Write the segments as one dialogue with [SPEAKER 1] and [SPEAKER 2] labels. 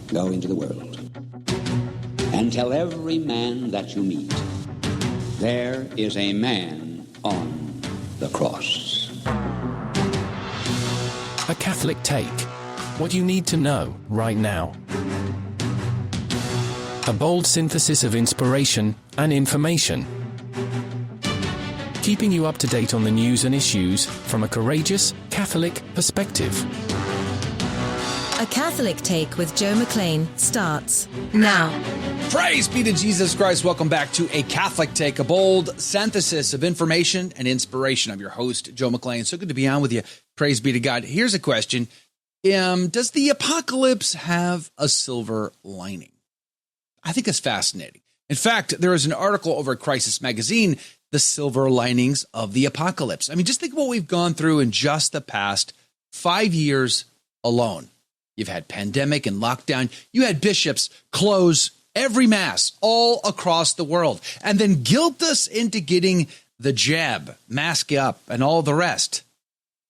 [SPEAKER 1] Go into the world and tell every man that you meet, there is a man on the cross.
[SPEAKER 2] A Catholic Take. What you need to know right now. A bold synthesis of inspiration and information. Keeping you up to date on the news and issues from a courageous Catholic perspective.
[SPEAKER 3] A Catholic Take with Joe McLean starts now.
[SPEAKER 4] Praise be to Jesus Christ. Welcome back to A Catholic Take, a bold synthesis of information and inspiration. I'm your host, Joe McLean. So good to be on with you. Praise be to God. Here's a question. Does the apocalypse have a silver lining? I think it's fascinating. In fact, there is an article over at Crisis Magazine, The Silver Linings of the Apocalypse. I mean, just think of what we've gone through in just the past 5 years alone. You've had pandemic and lockdown. You had bishops close every mass all across the world and then guilt us into getting the jab, mask up, and all the rest.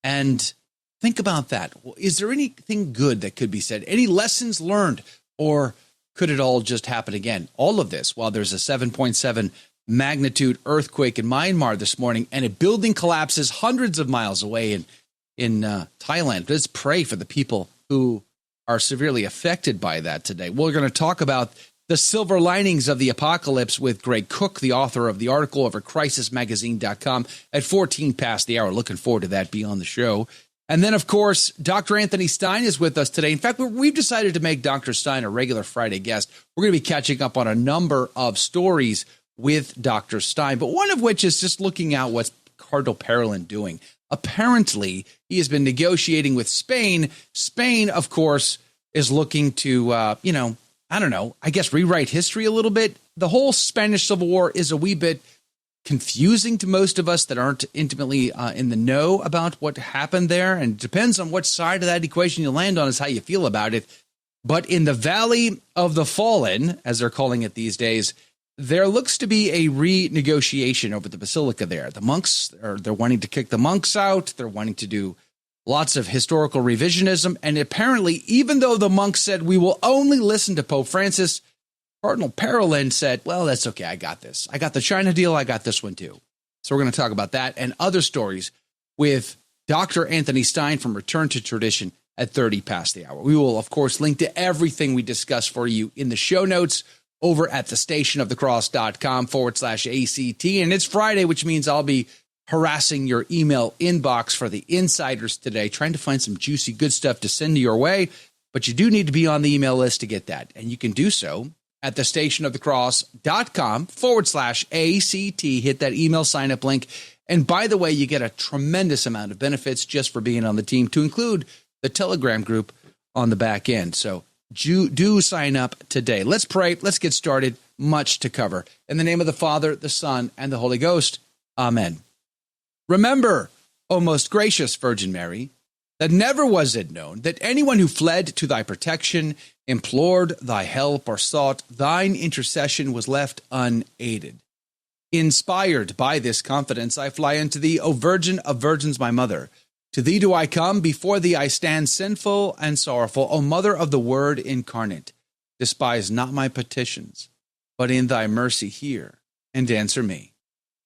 [SPEAKER 4] And think about that. Is there anything good that could be said? Any lessons learned? Or could it all just happen again? All of this while there's a 7.7 magnitude earthquake in Myanmar this morning and a building collapses hundreds of miles away in Thailand. Let's pray for the people who are severely affected by that today. We're going to talk about the silver linings of the apocalypse with Greg Cook, the author of the article over crisismagazine.com at 14 past the hour. Looking forward to that beyond the show. And then, of course, Dr. Anthony Stine is with us today. In fact, we've decided to make Dr. Stine a regular Friday guest. We're going to be catching up on a number of stories with Dr. Stine, but one of which is just looking at what's Cardinal Parolin doing. Apparently, he has been negotiating with Spain. Spain, of course, is looking to, I guess rewrite history a little bit. The whole Spanish Civil War is a wee bit confusing to most of us that aren't intimately in the know about what happened there. And it depends on what side of that equation you land on is how you feel about it. But in the Valley of the Fallen, as they're calling it these days, there looks to be a renegotiation over the basilica there. The monks, they're wanting to kick the monks out. They're wanting to do lots of historical revisionism. And apparently, even though the monks said, we will only listen to Pope Francis, Cardinal Parolin said, well, that's okay. I got this. I got the China deal. I got this one, too. So we're going to talk about that and other stories with Dr. Anthony Stine from Return to Tradition at 30 past the hour. We will, of course, link to everything we discuss for you in the show notes over at thestationofthecross.com/ACT. And it's Friday, which means I'll be harassing your email inbox for the insiders today, trying to find some juicy, good stuff to send your way. But you do need to be on the email list to get that. And you can do so at thestationofthecross.com/ACT. Hit that email sign up link. And by the way, you get a tremendous amount of benefits just for being on the team, to include the Telegram group on the back end. So do sign up today. Let's pray. Let's get started. Much to cover. In the name of the Father, the Son, and the Holy Ghost. Amen. Remember, O most gracious Virgin Mary, that never was it known that anyone who fled to thy protection, implored thy help, or sought thine intercession was left unaided. Inspired by this confidence, I fly unto thee, O Virgin of Virgins, my mother. To thee do I come, before thee I stand sinful and sorrowful, O Mother of the Word incarnate. Despise not my petitions, but in thy mercy hear and answer me.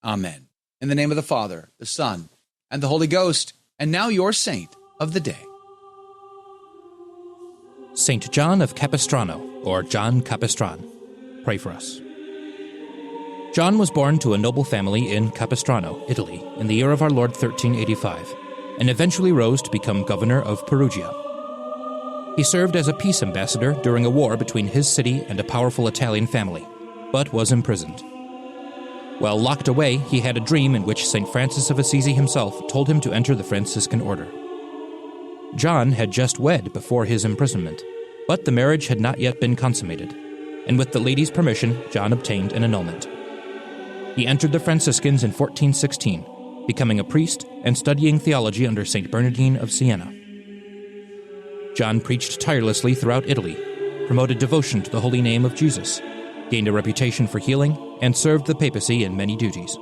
[SPEAKER 4] Amen. In the name of the Father, the Son, and the Holy Ghost, and now your saint of the day.
[SPEAKER 5] Saint John of Capistrano, or John Capistran. Pray for us. John was born to a noble family in Capistrano, Italy, in the year of our Lord 1385, and eventually rose to become governor of Perugia. He served as a peace ambassador during a war between his city and a powerful Italian family, but was imprisoned. While locked away, he had a dream in which St. Francis of Assisi himself told him to enter the Franciscan order. John had just wed before his imprisonment, but the marriage had not yet been consummated, and with the lady's permission, John obtained an annulment. He entered the Franciscans in 1416, becoming a priest and studying theology under St. Bernardine of Siena. John preached tirelessly throughout Italy, promoted devotion to the holy name of Jesus, gained a reputation for healing, and served the papacy in many duties.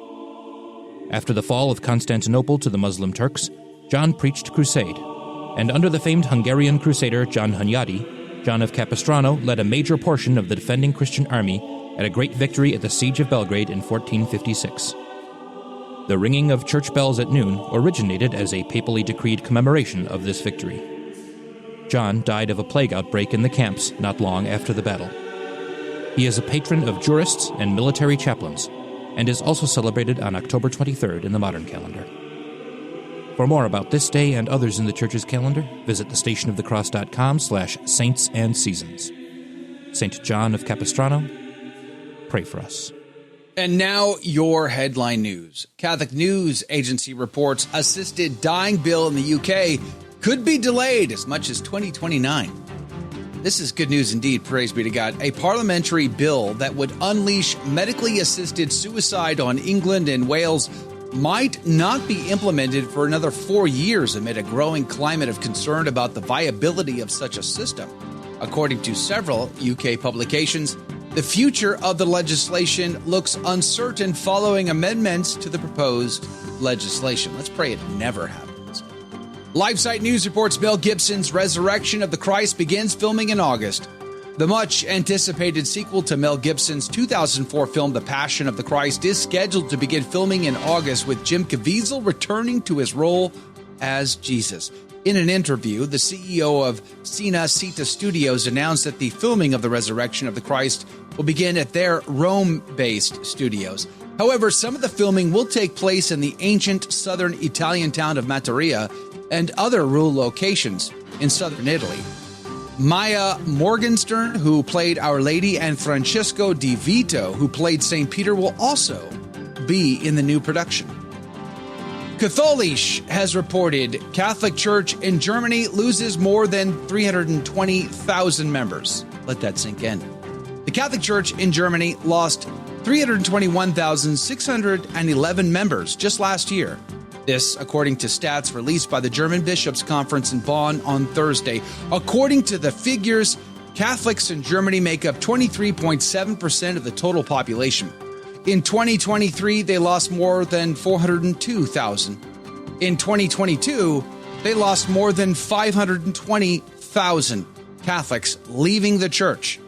[SPEAKER 5] After the fall of Constantinople to the Muslim Turks, John preached crusade, and under the famed Hungarian crusader John Hunyadi, John of Capistrano led a major portion of the defending Christian army at a great victory at the Siege of Belgrade in 1456. The ringing of church bells at noon originated as a papally decreed commemoration of this victory. John died of a plague outbreak in the camps not long after the battle. He is a patron of jurists and military chaplains, and is also celebrated on October 23rd in the modern calendar. For more about this day and others in the Church's calendar, visit thestationofthecross.com/saints-and-seasons. St. John of Capistrano, pray for us.
[SPEAKER 4] And now your headline news. Catholic News Agency reports assisted dying bill in the UK could be delayed as much as 2029. This is good news indeed, praise be to God. A parliamentary bill that would unleash medically assisted suicide on England and Wales might not be implemented for another 4 years amid a growing climate of concern about the viability of such a system. According to several UK publications, the future of the legislation looks uncertain following amendments to the proposed legislation. Let's pray it never happens. LifeSite News reports Mel Gibson's Resurrection of the Christ begins filming in August. The much-anticipated sequel to Mel Gibson's 2004 film The Passion of the Christ is scheduled to begin filming in August, with Jim Caviezel returning to his role as Jesus. In an interview, the CEO of Sina Sita Studios announced that the filming of The Resurrection of the Christ will begin at their Rome-based studios. However, some of the filming will take place in the ancient southern Italian town of Mattarella and other rural locations in southern Italy. Maya Morgenstern, who played Our Lady, and Francesco Di Vito, who played St. Peter, will also be in the new production. Katholisch has reported Catholic Church in Germany loses more than 320,000 members. Let that sink in. The Catholic Church in Germany lost 321,611 members just last year. This, according to stats released by the German Bishops' Conference in Bonn on Thursday. According to the figures, Catholics in Germany make up 23.7% of the total population. In 2023, they lost more than 402,000. In 2022, they lost more than 520,000 Catholics leaving the church.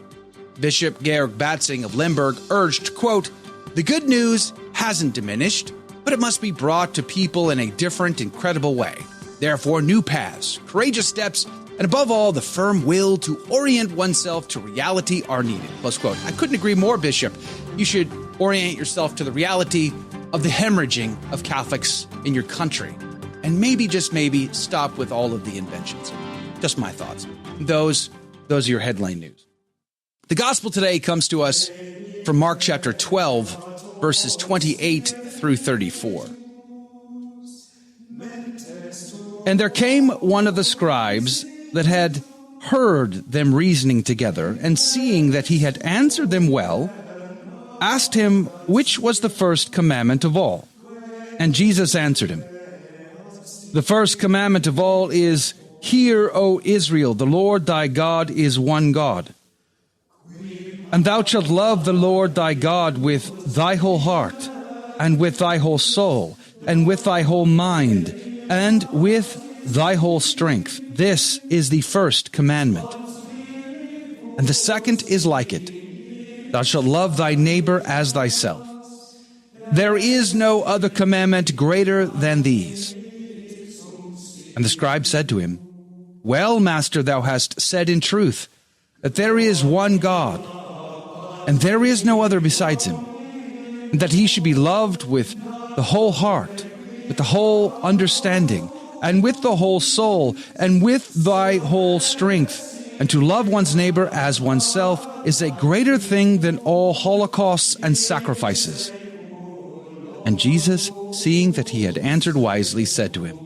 [SPEAKER 4] Bishop Georg Batzing of Limburg urged, quote, "The good news hasn't diminished, but it must be brought to people in a different, incredible way. Therefore, new paths, courageous steps, and above all, the firm will to orient oneself to reality are needed." Close quote. I couldn't agree more, Bishop. You should orient yourself to the reality of the hemorrhaging of Catholics in your country. And maybe, just maybe, stop with all of the inventions. Just my thoughts. Those are your headline news. The gospel today comes to us from Mark chapter 12, verses 28 through 34. And there came one of the scribes that had heard them reasoning together, and seeing that he had answered them well, asked him which was the first commandment of all. And Jesus answered him, "The first commandment of all is, Hear, O Israel, the Lord thy God is one God. And thou shalt love the Lord thy God with thy whole heart, and with thy whole soul, and with thy whole mind, and with thy whole strength. This is the first commandment. And the second is like it. Thou shalt love thy neighbor as thyself. There is no other commandment greater than these." And the scribe said to him, "Well, Master, thou hast said in truth that there is one God, and there is no other besides him, and that he should be loved with the whole heart, with the whole understanding, and with the whole soul, and with thy whole strength. And to love one's neighbor as oneself is a greater thing than all holocausts and sacrifices." And Jesus, seeing that he had answered wisely, said to him,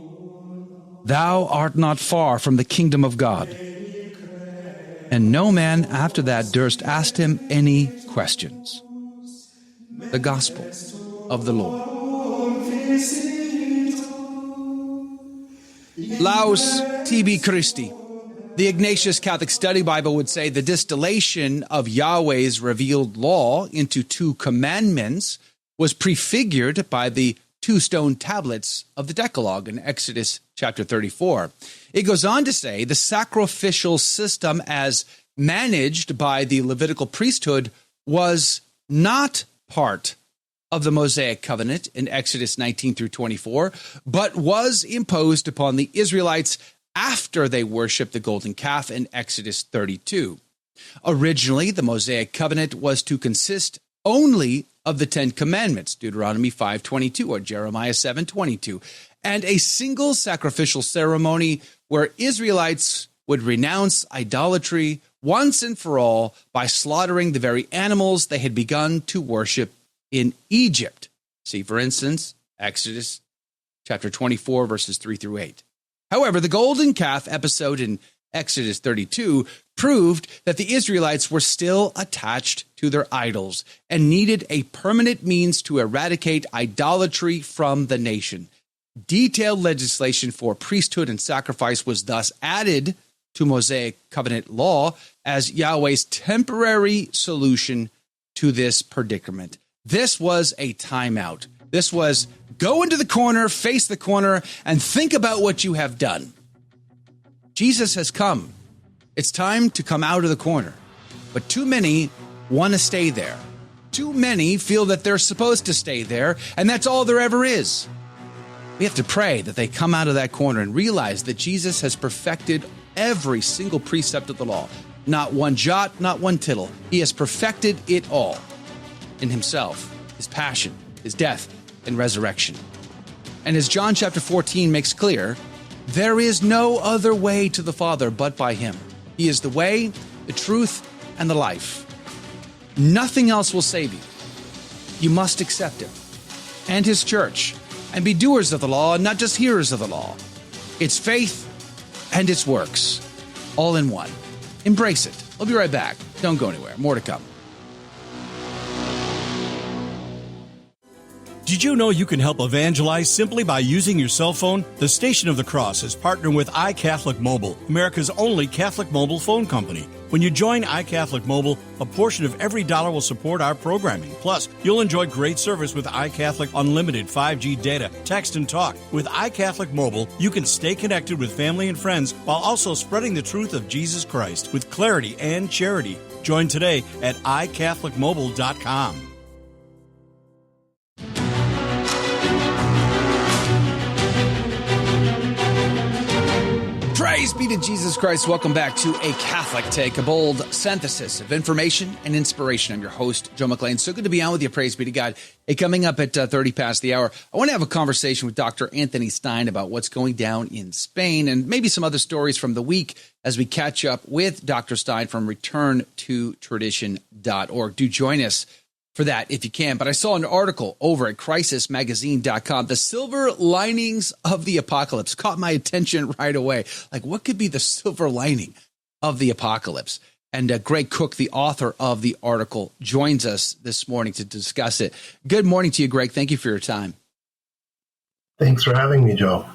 [SPEAKER 4] "Thou art not far from the kingdom of God." And no man after that durst ask him any questions. The Gospel of the Lord. Laus tibi Christi. The Ignatius Catholic Study Bible would say the distillation of Yahweh's revealed law into two commandments was prefigured by the 2 stone tablets of the Decalogue in Exodus chapter 34. It goes on to say the sacrificial system as managed by the Levitical priesthood was not part of the Mosaic covenant in Exodus 19 through 24, but was imposed upon the Israelites after they worshiped the golden calf in Exodus 32. Originally, the Mosaic covenant was to consist only of the 10 commandments, Deuteronomy 5:22 or Jeremiah 7:22, and a single sacrificial ceremony where Israelites would renounce idolatry once and for all by slaughtering the very animals they had begun to worship in Egypt. See, for instance, Exodus chapter 24, verses 3 through 8. However, the golden calf episode in Exodus 32 proved that the Israelites were still attached to their idols and needed a permanent means to eradicate idolatry from the nation. Detailed legislation for priesthood and sacrifice was thus added to Mosaic covenant law as Yahweh's temporary solution to this predicament. This was a timeout. This was go into the corner, face the corner, and think about what you have done. Jesus has come. It's time to come out of the corner. But too many want to stay there. Too many feel that they're supposed to stay there, and that's all there ever is. We have to pray that they come out of that corner and realize that Jesus has perfected every single precept of the law. Not one jot, not one tittle. He has perfected it all in himself, his passion, his death, and resurrection. And as John chapter 14 makes clear, there is no other way to the Father but by him. He is the way, the truth, and the life. Nothing else will save you. You must accept him and his church and be doers of the law and not just hearers of the law. It's faith and its works, all in one. Embrace it. We'll be right back. Don't go anywhere. More to come.
[SPEAKER 6] Did you know you can help evangelize simply by using your cell phone? The Station of the Cross is partnering with iCatholic Mobile, America's only Catholic mobile phone company. When you join iCatholic Mobile, a portion of every dollar will support our programming. Plus, you'll enjoy great service with iCatholic Unlimited 5G data, text, and talk. With iCatholic Mobile, you can stay connected with family and friends while also spreading the truth of Jesus Christ with clarity and charity. Join today at iCatholicMobile.com.
[SPEAKER 4] Praise be to Jesus Christ. Welcome back to A Catholic Take, a bold synthesis of information and inspiration. I'm your host, Joe McLean. So good to be on with you. Praise be to God. Hey, coming up at 30 past the hour, I want to have a conversation with Dr. Anthony Stine about what's going down in Spain and maybe some other stories from the week as we catch up with Dr. Stine from returntotradition.org. Do join us for that if you can. But I saw an article over at crisismagazine.com. The silver linings of the apocalypse caught my attention right away. Like, what could be the silver lining of the apocalypse? And Greg Cook, the author of the article, joins us this morning to discuss it. Good morning to you, Greg. Thank you for your time.
[SPEAKER 7] Thanks for having me, Joe.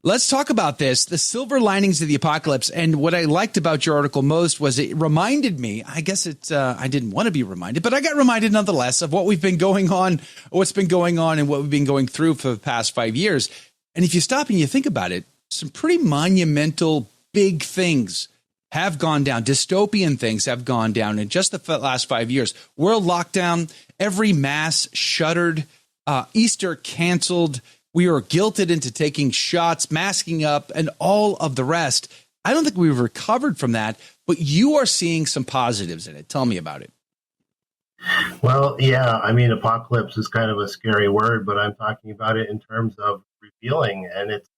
[SPEAKER 4] Let's talk about this, the silver linings of the apocalypse. And what I liked about your article most was it reminded me, I guess I didn't want to be reminded, but I got reminded nonetheless of what's been going on and what we've been going through for the past 5 years. And if you stop and you think about it, some pretty monumental, big things have gone down. Dystopian things have gone down in just the last 5 years. World lockdown, every mass shuttered, Easter canceled. We were guilted into taking shots, masking up, and all of the rest. I don't think we've recovered from that, but you are seeing some positives in it. Tell me about it.
[SPEAKER 7] Well, yeah, I mean, apocalypse is kind of a scary word, but I'm talking about it in terms of revealing. And it's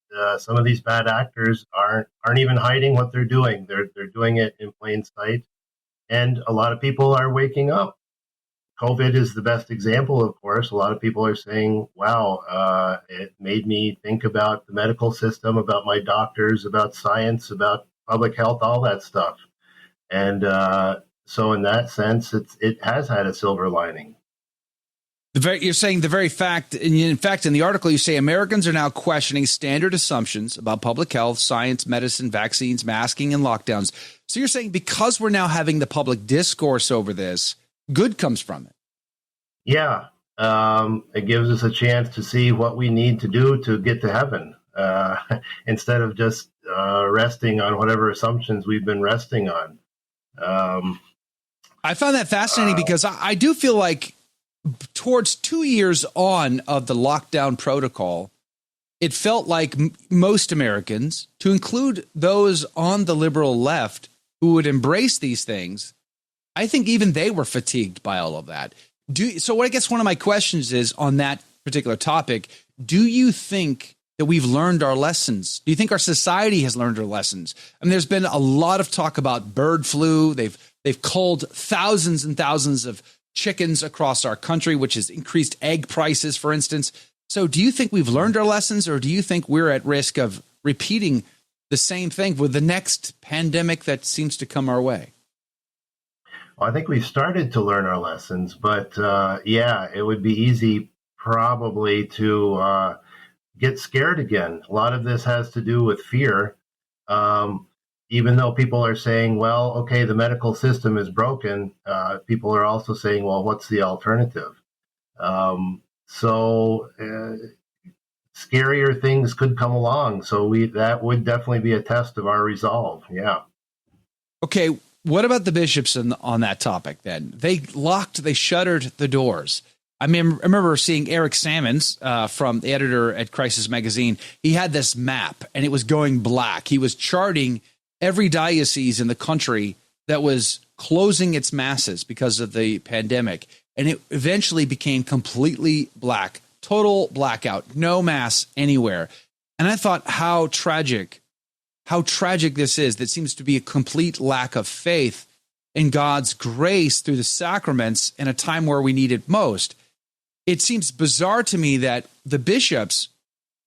[SPEAKER 7] some of these bad actors aren't even hiding what they're doing. They're doing it in plain sight, and a lot of people are waking up. COVID is the best example, of course. A lot of people are saying, wow, it made me think about the medical system, about my doctors, about science, about public health, all that stuff. And so in that sense, it has had a silver lining.
[SPEAKER 4] You're saying the very fact, and in fact, in the article, you say Americans are now questioning standard assumptions about public health, science, medicine, vaccines, masking, and lockdowns. So you're saying because we're now having the public discourse over this, good comes from it.
[SPEAKER 7] Yeah, it gives us a chance to see what we need to do to get to heaven, instead of just resting on whatever assumptions we've been resting on.
[SPEAKER 4] I found that fascinating because I do feel like towards 2 years on of the lockdown protocol, it felt like most Americans, to include those on the liberal left who would embrace these things, I think even they were fatigued by all of that. So I guess one of my questions is on that particular topic, do you think that we've learned our lessons? Do you think our society has learned our lessons? I mean, there's been a lot of talk about bird flu. They've culled thousands and thousands of chickens across our country, which has increased egg prices, for instance. So do you think we've learned our lessons, or do you think we're at risk of repeating the same thing with the next pandemic that seems to come our way?
[SPEAKER 7] Well, I think we've started to learn our lessons, but it would be easy probably to get scared again. A lot of this has to do with fear. Even though people are saying, well, okay, the medical system is broken, people are also saying, well, what's the alternative? So scarier things could come along. So that would definitely be a test of our resolve. Yeah.
[SPEAKER 4] Okay. What about the bishops on that topic then? They shuttered the doors. I remember seeing Eric Sammons from the editor at Crisis Magazine. He had this map and it was going black. He was charting every diocese in the country that was closing its masses because of the pandemic. And it eventually became completely black, total blackout, no mass anywhere. And I thought how tragic this is. That seems to be a complete lack of faith in God's grace through the sacraments in a time where we need it most. It seems bizarre to me that the bishops,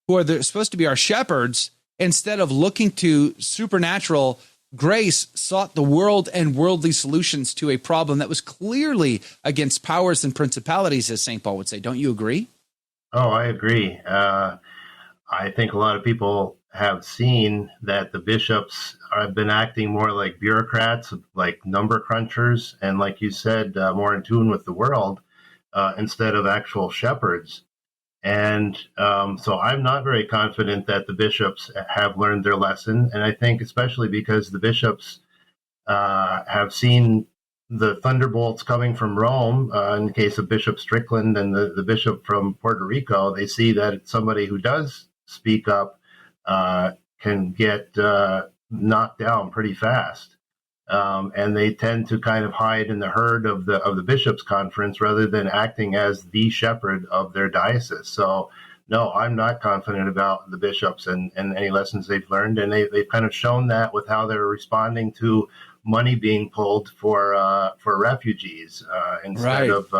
[SPEAKER 4] who are supposed to be our shepherds, instead of looking to supernatural grace, sought the world and worldly solutions to a problem that was clearly against powers and principalities, as St. Paul would say. Don't you agree?
[SPEAKER 7] Oh, I agree. I think a lot of people have seen that the bishops have been acting more like bureaucrats, like number crunchers, and like you said, more in tune with the world instead of actual shepherds. And so I'm not very confident that the bishops have learned their lesson. And I think especially because the bishops have seen the thunderbolts coming from Rome, in the case of Bishop Strickland and the bishop from Puerto Rico, they see that somebody who does speak up can get knocked down pretty fast. And they tend to kind of hide in the herd of the bishops' conference rather than acting as the shepherd of their diocese. So, no, I'm not confident about the bishops and any lessons they've learned. And they've kind of shown that with how they're responding to money being pulled for refugees instead of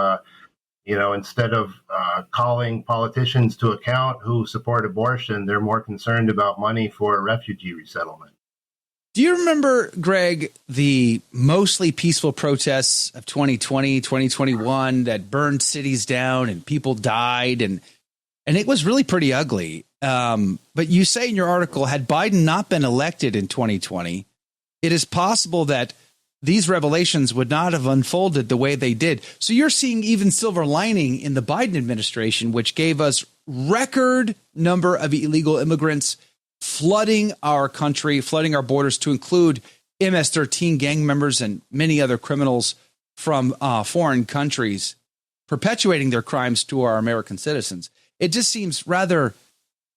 [SPEAKER 7] calling politicians to account who support abortion. They're more concerned about money for refugee resettlement.
[SPEAKER 4] Do you remember, Greg, the mostly peaceful protests of 2020, 2021 that burned cities down and people died? And it was really pretty ugly. But you say in your article, had Biden not been elected in 2020, it is possible that these revelations would not have unfolded the way they did. So you're seeing even silver lining in the Biden administration, which gave us record number of illegal immigrants flooding our country, flooding our borders, to include MS-13 gang members and many other criminals from foreign countries, perpetuating their crimes to our American citizens. It just seems rather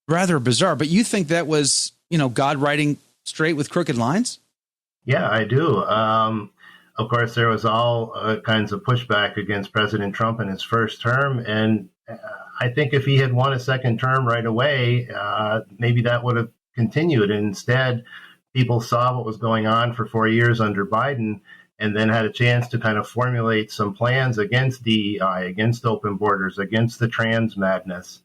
[SPEAKER 4] bizarre. But you think that was, God writing straight with crooked lines?
[SPEAKER 7] Yeah, I do. Of course, there was all kinds of pushback against President Trump in his first term. And I think if he had won a second term right away, maybe that would have continued. And instead, people saw what was going on for 4 years under Biden and then had a chance to kind of formulate some plans against DEI, against open borders, against the trans madness.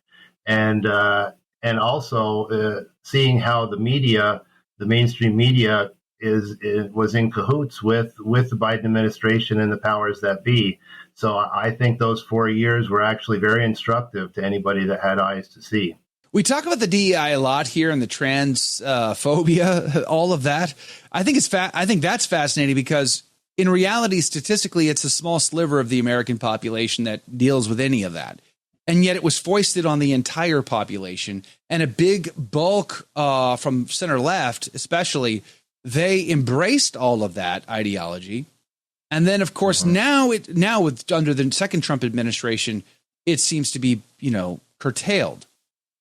[SPEAKER 7] And also seeing how the media, the mainstream media, was in cahoots with the Biden administration and the powers that be. So I think those 4 years were actually very instructive to anybody that had eyes to see.
[SPEAKER 4] We talk about the DEI a lot here and the trans phobia, all of that. I think that's fascinating because in reality, statistically, it's a small sliver of the American population that deals with any of that. And yet it was foisted on the entire population, and a big bulk from center left, especially, they embraced all of that ideology. And then, of course, now with under the second Trump administration, it seems to be, curtailed.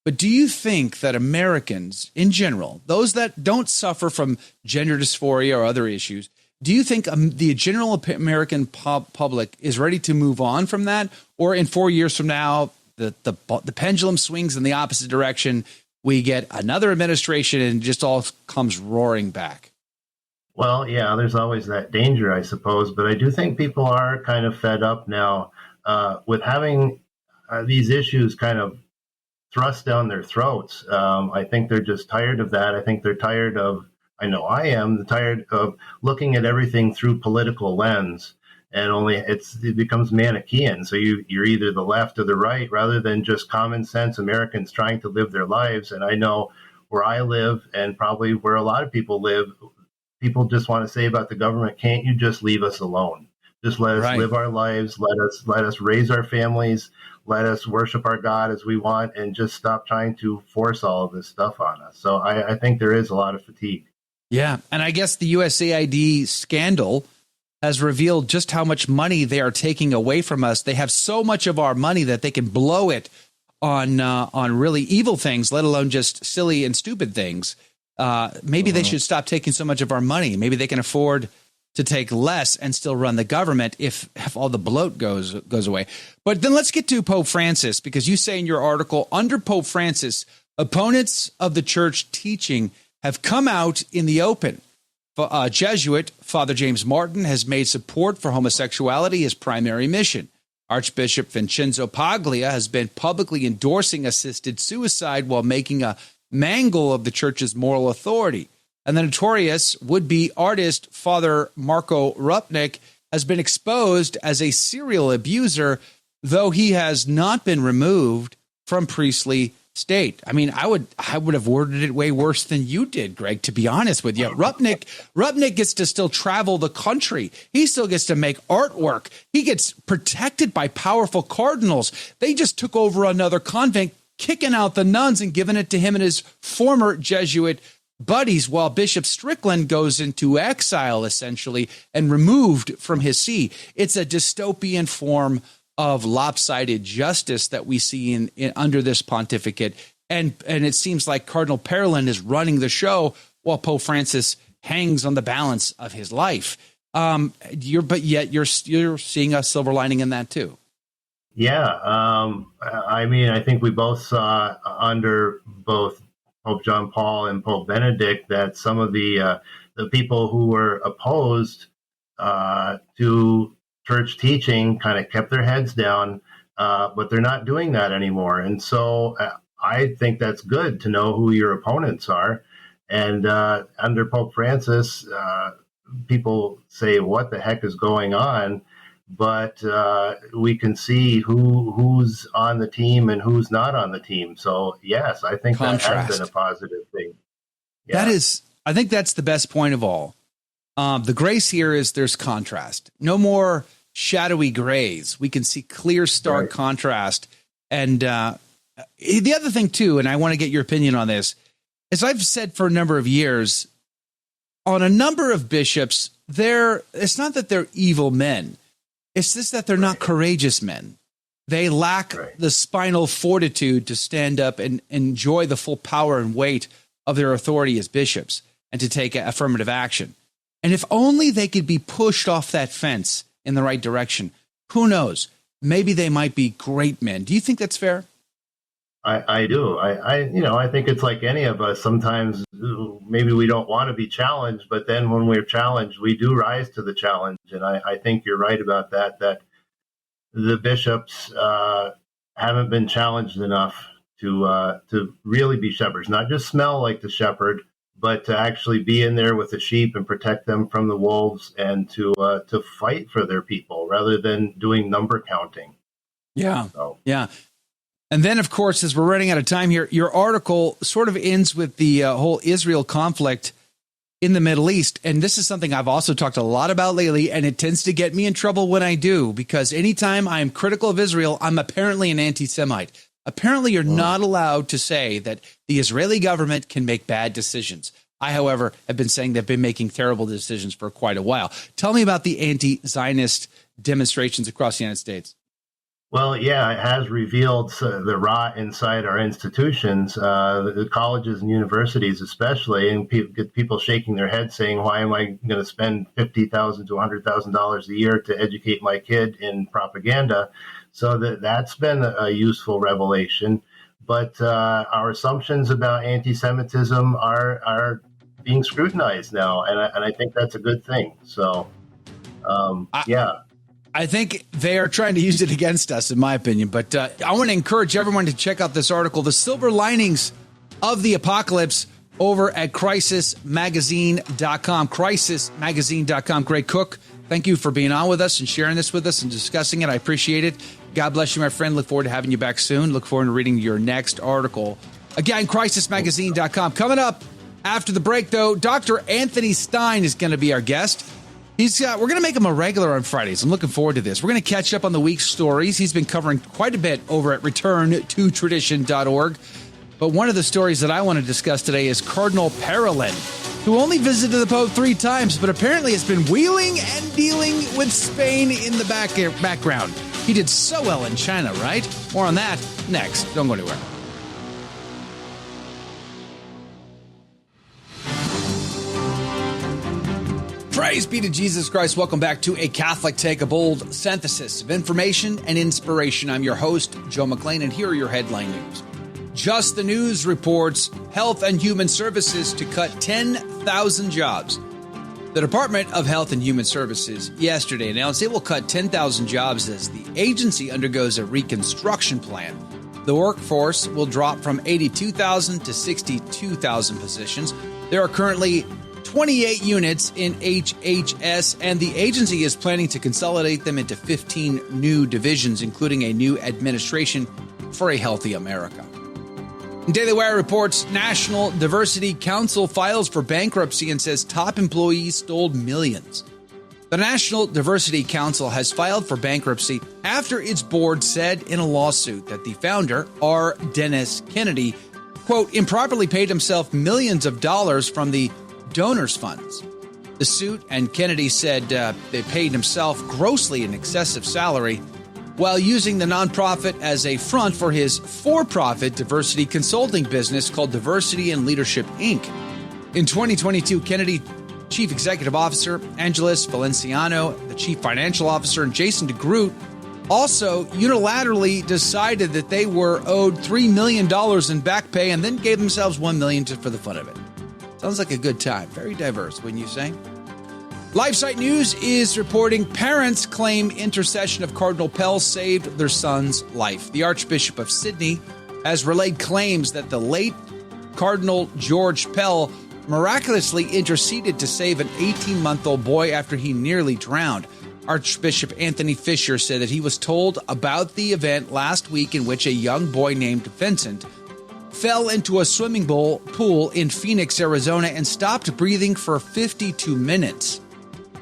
[SPEAKER 4] But do you think that Americans in general, those that don't suffer from gender dysphoria or other issues, do you think the general American public is ready to move on from that? Or in 4 years from now, the pendulum swings in the opposite direction, we get another administration and it just all comes roaring back?
[SPEAKER 7] Well, yeah, there's always that danger, I suppose. But I do think people are kind of fed up now with having these issues kind of thrust down their throats. I think they're just tired of that. I think they're tired of, I know I am, tired of looking at everything through political lens. And it becomes Manichaean. So you're either the left or the right, rather than just common sense Americans trying to live their lives. And I know where I live, and probably where a lot of people live, people just want to say about the government, can't you just leave us alone? Just let us live our lives. Let us raise our families. Let us worship our God as we want, and just stop trying to force all of this stuff on us. So I think there is a lot of fatigue.
[SPEAKER 4] Yeah. And I guess the USAID scandal has revealed just how much money they are taking away from us. They have so much of our money that they can blow it on really evil things, let alone just silly and stupid things. Maybe they should stop taking so much of our money. Maybe they can afford to take less and still run the government if all the bloat goes away. But then let's get to Pope Francis, because you say in your article, under Pope Francis, opponents of the church teaching have come out in the open. Jesuit Father James Martin has made support for homosexuality his primary mission. Archbishop Vincenzo Paglia has been publicly endorsing assisted suicide while making a mangle of the church's moral authority. And the notorious would-be artist Father Marco Rupnik has been exposed as a serial abuser, though he has not been removed from priestly state. I mean, I would have worded it way worse than you did, Greg, to be honest with you. Rupnik gets to still travel the country. He still gets to make artwork. He gets protected by powerful cardinals. They just took over another convent, kicking out the nuns and giving it to him and his former Jesuit buddies, while Bishop Strickland goes into exile, essentially, and removed from his see. It's a dystopian form of lopsided justice that we see in under this pontificate. And it seems like Cardinal Parolin is running the show while Pope Francis hangs on the balance of his life. But yet you're seeing a silver lining in that too.
[SPEAKER 7] Yeah. I mean, I think we both saw under both Pope John Paul and Pope Benedict that some of the people who were opposed to church teaching kind of kept their heads down, but they're not doing that anymore. And so I think that's good to know who your opponents are. And under Pope Francis, people say, what the heck is going on? But we can see who's on the team and who's not on the team. So, yes, I think that has been a positive thing. Yeah.
[SPEAKER 4] I think that's the best point of all. The grace here is there's contrast. No more shadowy grays. We can see clear, stark contrast. And the other thing, too, and I want to get your opinion on this, as I've said for a number of years, on a number of bishops, it's not that they're evil men. It's just that they're not courageous men. They lack the spinal fortitude to stand up and enjoy the full power and weight of their authority as bishops and to take affirmative action. And if only they could be pushed off that fence in the right direction, who knows? Maybe they might be great men. Do you think that's fair?
[SPEAKER 7] I do. I think it's like any of us. Sometimes maybe we don't want to be challenged, but then when we're challenged, we do rise to the challenge. And I think you're right about that the bishops haven't been challenged enough to really be shepherds, not just smell like the shepherd, but to actually be in there with the sheep and protect them from the wolves, and to fight for their people rather than doing number counting.
[SPEAKER 4] Yeah. Yeah. And then, of course, as we're running out of time here, your article sort of ends with the whole Israel conflict. in the Middle East. And this is something I've also talked a lot about lately, and it tends to get me in trouble when I do, because anytime I'm critical of Israel, I'm apparently an anti-Semite. Apparently, you're not allowed to say that the Israeli government can make bad decisions. I, however, have been saying they've been making terrible decisions for quite a while. Tell me about the anti-Zionist demonstrations across the United States.
[SPEAKER 7] Well, yeah, it has revealed the rot inside our institutions, the colleges and universities especially, and get people shaking their heads saying, why am I going to spend $50,000 to $100,000 a year to educate my kid in propaganda? So that's been a useful revelation. But our assumptions about anti-Semitism are being scrutinized now, and I think that's a good thing. So, yeah.
[SPEAKER 4] I think they are trying to use it against us, in my opinion. But I want to encourage everyone to check out this article, The Silver Linings of the Apocalypse, over at crisismagazine.com. Crisismagazine.com. Greg Cook, thank you for being on with us and sharing this with us and discussing it. I appreciate it. God bless you, my friend. Look forward to having you back soon. Look forward to reading your next article. Again, crisismagazine.com. Coming up after the break, though, Dr. Anthony Stine is going to be our guest. We're going to make him a regular on Fridays. I'm looking forward to this. We're going to catch up on the week's stories. He's been covering quite a bit over at returntotradition.org. But one of the stories that I want to discuss today is Cardinal Parolin, who only visited the Pope 3 times, but apparently has been wheeling and dealing with Spain in the background. He did so well in China, right? More on that next. Don't go anywhere. Praise be to Jesus Christ. Welcome back to A Catholic Take, a bold synthesis of information and inspiration. I'm your host, Joe McClain, and here are your headline news. Just the News reports Health and Human Services to cut 10,000 jobs. The Department of Health and Human Services yesterday announced it will cut 10,000 jobs as the agency undergoes a reconstruction plan. The workforce will drop from 82,000 to 62,000 positions. There are currently 28 units in HHS, and the agency is planning to consolidate them into 15 new divisions, including a new administration for a healthy America. Daily Wire reports National Diversity Council files for bankruptcy and says top employees stole millions. The National Diversity Council has filed for bankruptcy after its board said in a lawsuit that the founder, R. Dennis Kennedy, quote, improperly paid himself millions of dollars from the donors' funds. The suit, and Kennedy said they paid himself grossly an excessive salary while using the nonprofit as a front for his for-profit diversity consulting business called Diversity and Leadership, Inc. In 2022, Kennedy Chief Executive Officer Angeles Valenciano, the Chief Financial Officer, and Jason DeGroot also unilaterally decided that they were owed $3 million in back pay and then gave themselves $1 million just for the fun of it. Sounds like a good time. Very diverse, wouldn't you say? LifeSite News is reporting parents claim intercession of Cardinal Pell saved their son's life. The Archbishop of Sydney has relayed claims that the late Cardinal George Pell miraculously interceded to save an 18-month-old boy after he nearly drowned. Archbishop Anthony Fisher said that he was told about the event last week in which a young boy named Vincent fell into a swimming pool in Phoenix, Arizona, and stopped breathing for 52 minutes.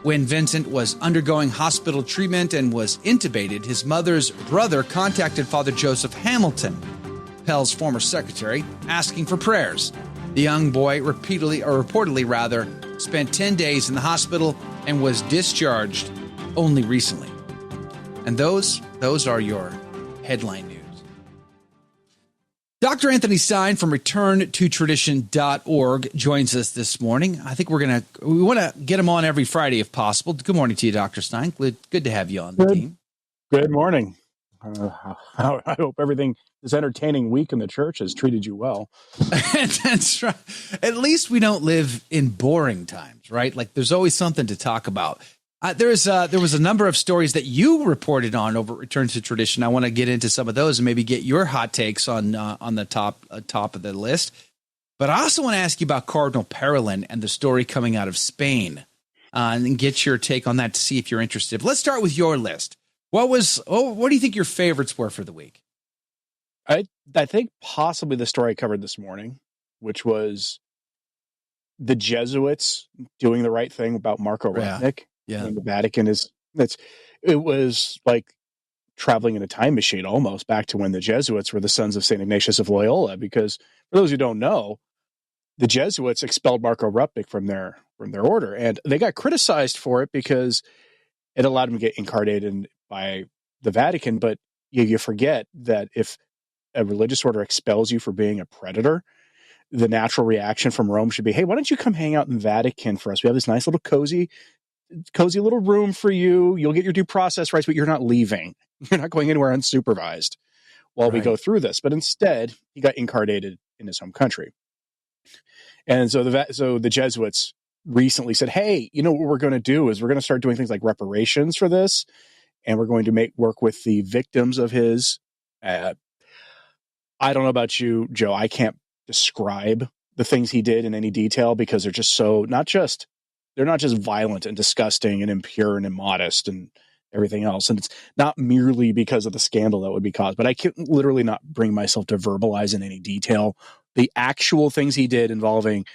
[SPEAKER 4] When Vincent was undergoing hospital treatment and was intubated, his mother's brother contacted Father Joseph Hamilton, Pell's former secretary, asking for prayers. The young boy reportedly spent 10 days in the hospital and was discharged only recently. And those are your headline news. Dr. Anthony Stine from returntotradition.org joins us this morning. I think we want to get him on every Friday if possible. Good morning to you, Dr. Stine. Good to have you on the team.
[SPEAKER 8] Good morning. I hope this entertaining week in the church has treated you well.
[SPEAKER 4] That's right. At least we don't live in boring times, right? Like there's always something to talk about. There was a number of stories that you reported on over at Return to Tradition. I want to get into some of those and maybe get your hot takes on the top of the list. But I also want to ask you about Cardinal Parolin and the story coming out of Spain, and get your take on that to see if you're interested. Let's start with your list. What do you think your favorites were for the week?
[SPEAKER 8] I think possibly the story I covered this morning, which was the Jesuits doing the right thing about Marco Rupnik.
[SPEAKER 4] Yeah.
[SPEAKER 8] And the Vatican it was like traveling in a time machine almost back to when the Jesuits were the sons of St. Ignatius of Loyola, because for those who don't know, the Jesuits expelled Marco Rupnik from their order, and they got criticized for it because it allowed them to get incarnated by the Vatican. But you forget that if a religious order expels you for being a predator, the natural reaction from Rome should be, hey, why don't you come hang out in the Vatican for us? We have this nice little cozy little room for you. You'll get your due process rights, but you're not leaving. You're not going anywhere unsupervised while we go through this. But instead, he got incarnated in his home country. And so the Jesuits recently said, hey, you know what we're going to do is we're going to start doing things like reparations for this. And we're going to work with the victims of his. I don't know about you, Joe. I can't describe the things he did in any detail because they're just they're not just violent and disgusting and impure and immodest and everything else. And it's not merely because of the scandal that would be caused, but I can literally not bring myself to verbalize in any detail the actual things he did involving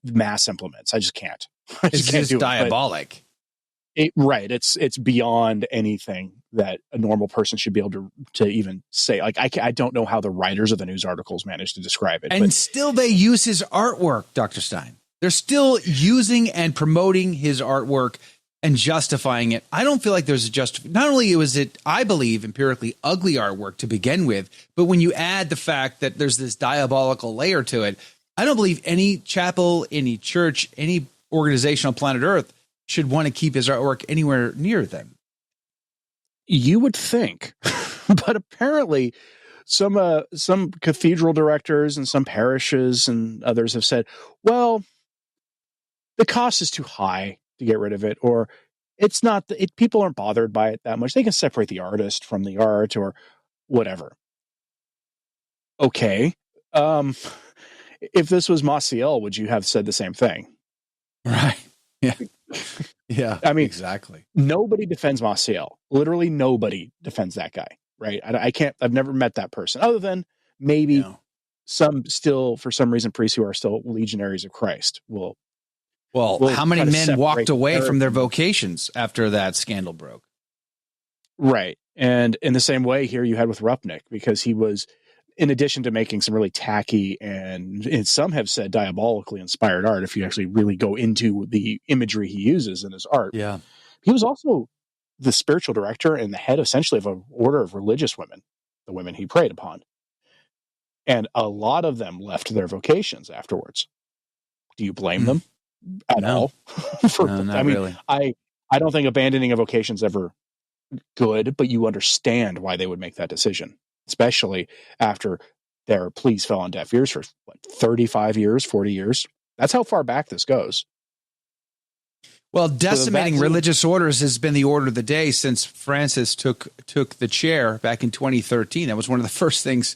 [SPEAKER 8] mass implements. I just can't.
[SPEAKER 4] It's just diabolic.
[SPEAKER 8] It's beyond anything that a normal person should be able to even say. Like, I don't know how the writers of the news articles managed to describe it.
[SPEAKER 4] And still they use his artwork, Dr. Stine. They're still using and promoting his artwork and justifying it. I don't feel like there's not only was it, I believe, empirically ugly artwork to begin with, but when you add the fact that there's this diabolical layer to it, I don't believe any chapel, any church, any organization on planet Earth should want to keep his artwork anywhere near them.
[SPEAKER 8] You would think, but apparently some cathedral directors and some parishes and others have said, well, the cost is too high to get rid of it, or it's not, people aren't bothered by it that much. They can separate the artist from the art or whatever. Okay. If this was Maciel, would you have said the same thing?
[SPEAKER 4] Right. Yeah. Yeah.
[SPEAKER 8] I mean,
[SPEAKER 4] exactly.
[SPEAKER 8] Nobody defends Maciel. Literally nobody defends that guy. Right. I've never met that person other than maybe some still, for some reason, priests who are still legionaries of Christ will.
[SPEAKER 4] Well, how many men walked away from their vocations after that scandal broke?
[SPEAKER 8] Right. And in the same way here you had with Rupnik, because he was, in addition to making some really tacky and some have said diabolically inspired art, if you actually really go into the imagery he uses in his art.
[SPEAKER 4] Yeah.
[SPEAKER 8] He was also the spiritual director and the head essentially of an order of religious women, the women he preyed upon. And a lot of them left their vocations afterwards. Do you blame them at all?
[SPEAKER 4] No, not really.
[SPEAKER 8] I don't think abandoning a vocation is ever good, but you understand why they would make that decision, especially after their pleas fell on deaf ears for 35 years, 40 years. That's how far back this goes.
[SPEAKER 4] Well, decimating religious orders has been the order of the day since Francis took the chair back in 2013. That was one of the first things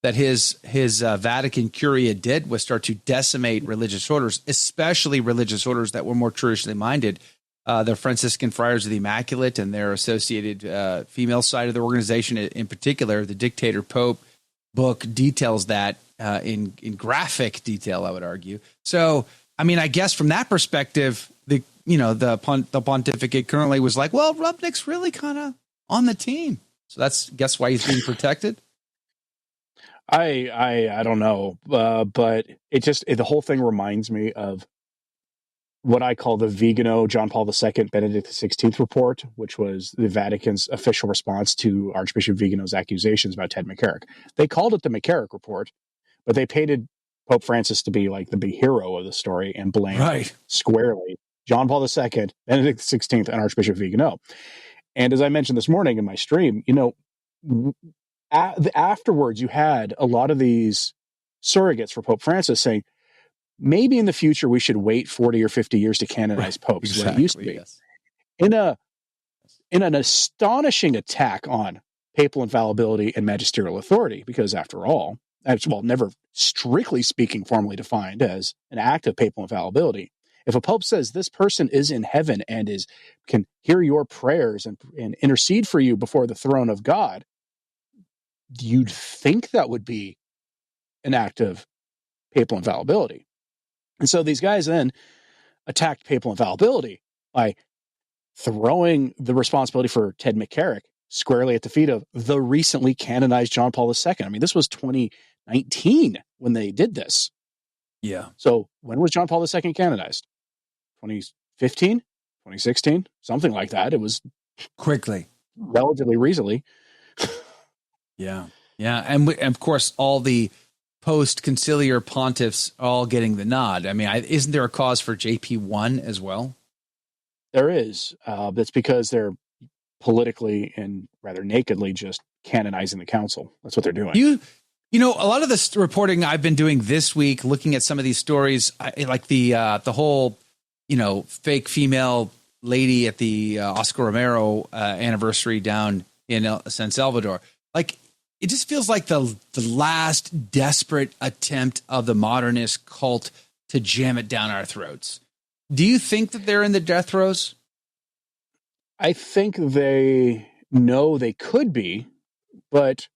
[SPEAKER 4] that his Vatican Curia did, was start to decimate religious orders, especially religious orders that were more traditionally minded. The Franciscan Friars of the Immaculate and their associated female side of the organization in particular. The Dictator Pope book details that in graphic detail, I would argue. So, I mean, I guess from that perspective, the pontificate currently was like, well, Rupnik's really kind of on the team. So guess why he's being protected?
[SPEAKER 8] I don't know, but the whole thing reminds me of what I call the Vigano John Paul II Benedict XVI report, which was the Vatican's official response to Archbishop Vigano's accusations about Ted McCarrick. They called it the McCarrick report, but they painted Pope Francis to be like the big hero of the story and blamed squarely John Paul II, Benedict XVI, and Archbishop Vigano. And as I mentioned this morning in my stream, afterwards, you had a lot of these surrogates for Pope Francis saying, maybe in the future we should wait 40 or 50 years to canonize popes, exactly, what it used to be. Yes. In an astonishing attack on papal infallibility and magisterial authority, because after all, never strictly speaking formally defined as an act of papal infallibility. If a pope says this person is in heaven and can hear your prayers and intercede for you before the throne of God, you'd think that would be an act of papal infallibility. And so these guys then attacked papal infallibility by throwing the responsibility for Ted McCarrick squarely at the feet of the recently canonized John Paul II. I mean, this was 2019 when they did this.
[SPEAKER 4] Yeah.
[SPEAKER 8] So when was John Paul II canonized? 2015, 2016, something like that. It was
[SPEAKER 4] Quickly.
[SPEAKER 8] relatively recently.
[SPEAKER 4] Yeah. Yeah. And of course, all the post-conciliar pontiffs all getting the nod. I mean, isn't there a cause for JP1 as well?
[SPEAKER 8] There is. That's because they're politically and rather nakedly just canonizing the council. That's what they're doing.
[SPEAKER 4] You know, a lot of this reporting I've been doing this week, looking at some of these stories, like the whole, fake female lady at the Oscar Romero anniversary down in San Salvador. Like, it just feels like the last desperate attempt of the modernist cult to jam it down our throats. Do you think that they're in the death throes?
[SPEAKER 8] I think they know they could be, but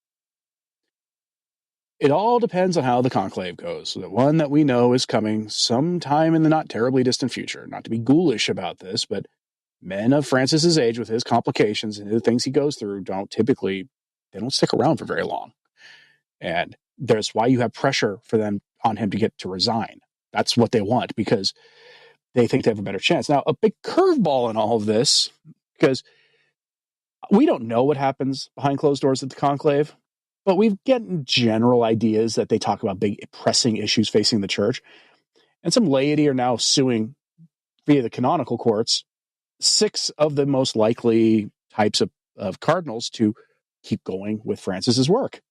[SPEAKER 8] it all depends on how the conclave goes. The one that we know is coming sometime in the not terribly distant future. Not to be ghoulish about this, but men of Francis's age with his complications and the things he goes through don't stick around for very long. And there's why you have pressure for them on him to get to resign. That's what they want because they think they have a better chance. Now, a big curveball in all of this, because we don't know what happens behind closed doors at the conclave, but we've gotten general ideas that they talk about big pressing issues facing the church. And some laity are now suing via the canonical courts 6 of the most likely types of cardinals to keep going with Francis's work.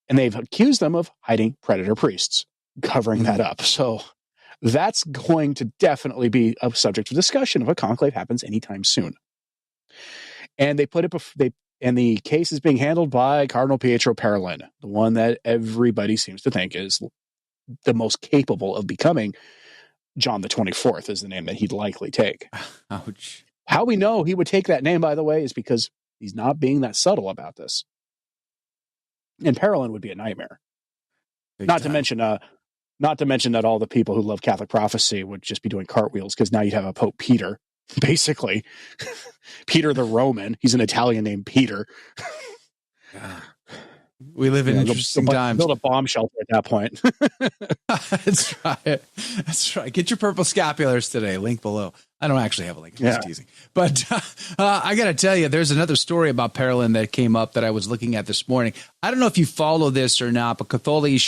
[SPEAKER 8] And they've accused them of hiding predator priests, covering that up. So that's going to definitely be a subject of discussion if a conclave happens anytime soon. And the case is being handled by Cardinal Pietro Parolin, the one that everybody seems to think is the most capable of becoming John the 24th is the name that he'd likely take.
[SPEAKER 4] Ouch.
[SPEAKER 8] How we know he would take that name, by the way, is because he's not being that subtle about this. And Parolin would be a nightmare. Not to mention that all the people who love Catholic prophecy would just be doing cartwheels because now you'd have a Pope Peter, basically. Peter the Roman. He's an Italian named Peter.
[SPEAKER 4] We live in interesting times.
[SPEAKER 8] Build a bomb shelter at that point.
[SPEAKER 4] That's right. That's right. Get your purple scapulars today. Link below. I don't actually have a link. I'm just teasing. But I got to tell you, there's another story about Parolin that came up that I was looking at this morning. I don't know if you follow this or not, but Catholic,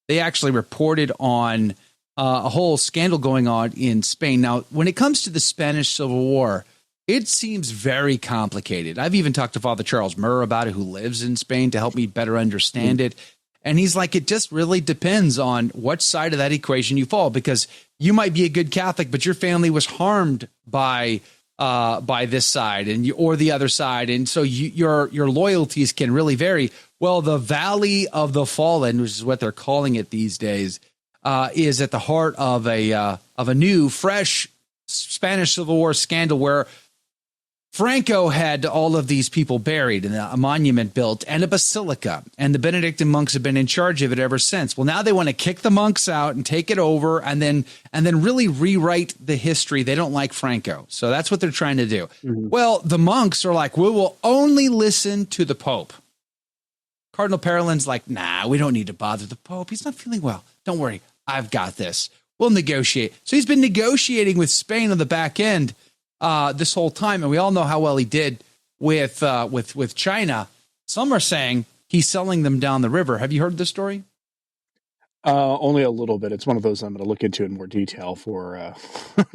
[SPEAKER 4] they actually reported on a whole scandal going on in Spain. Now, when it comes to the Spanish Civil War, it seems very complicated. I've even talked to Father Charles Murr about it, who lives in Spain, to help me better understand it. And he's like, it just really depends on what side of that equation you fall, because you might be a good Catholic, but your family was harmed by this side or the other side. And so your loyalties can really vary. Well, the Valley of the Fallen, which is what they're calling it these days, is at the heart of a new, fresh Spanish Civil War scandal where Franco had all of these people buried and a monument built and a basilica, and the Benedictine monks have been in charge of it ever since. Well, now they want to kick the monks out and take it over and then really rewrite the history. They don't like Franco. So that's what they're trying to do. Mm-hmm. Well, the monks are like, we will only listen to the Pope. Cardinal Parolin's like, nah, we don't need to bother the Pope. He's not feeling well. Don't worry. I've got this. We'll negotiate. So he's been negotiating with Spain on the back end this whole time, and we all know how well he did with China. Some are saying he's selling them down the river. Have you heard this story?
[SPEAKER 8] Only a little bit. It's one of those I'm going to look into in more detail for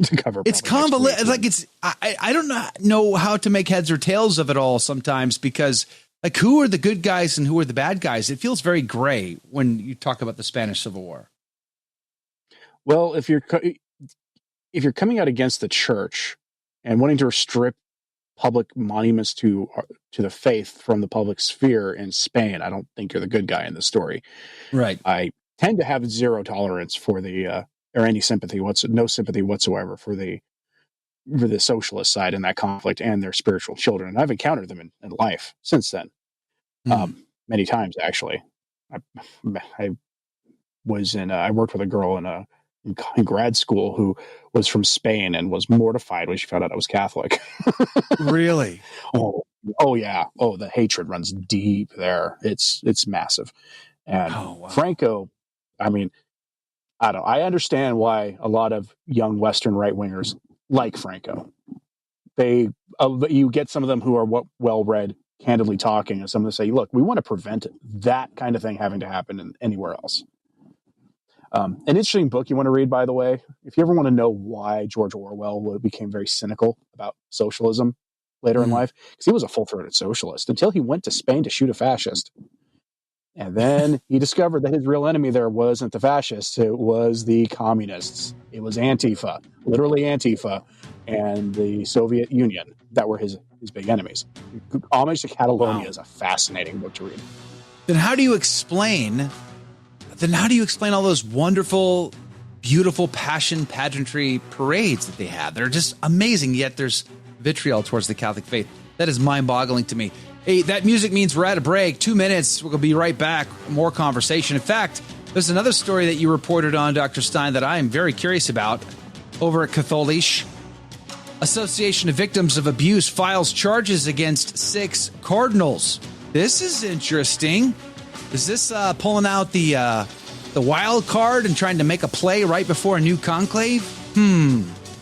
[SPEAKER 8] to cover.
[SPEAKER 4] It's convoluted. Like I don't know how to make heads or tails of it all sometimes, because like, who are the good guys and who are the bad guys? It feels very gray when you talk about the Spanish Civil War.
[SPEAKER 8] Well, if you're coming out against the church and wanting to strip public monuments to the faith from the public sphere in Spain, I don't think you're the good guy in the story.
[SPEAKER 4] Right.
[SPEAKER 8] I tend to have zero tolerance for or any sympathy, no sympathy whatsoever for the socialist side in that conflict and their spiritual children. And I've encountered them in life since then, many times actually. I worked with a girl in a in grad school who was from Spain and was mortified when she found out I was Catholic.
[SPEAKER 4] Really?
[SPEAKER 8] Oh yeah. Oh, the hatred runs deep there. It's massive. And
[SPEAKER 4] Oh, wow.
[SPEAKER 8] Franco, I mean, I understand why a lot of young Western right wingers like Franco. You get some of them who are well read, candidly talking, and some of them say, "Look, we want to prevent that kind of thing having to happen anywhere else." An interesting book you want to read, by the way, if you ever want to know why George Orwell became very cynical about socialism later in life, because he was a full-throated socialist until he went to Spain to shoot a fascist. And then he discovered that his real enemy there wasn't the fascists, it was the communists. It was Antifa, literally Antifa, and the Soviet Union that were his big enemies. Homage to Catalonia is a fascinating book to read.
[SPEAKER 4] Then how do you explain all those wonderful, beautiful passion pageantry parades that they have? They're just amazing, yet there's vitriol towards the Catholic faith. That is mind-boggling to me. Hey, that music means we're at a break. 2 minutes. We're going to be right back. More conversation. In fact, there's another story that you reported on, Dr. Stine, that I am very curious about. Over at Catholic, Association of Victims of Abuse files charges against 6 cardinals. This is interesting. Is this pulling out the wild card and trying to make a play right before a new conclave?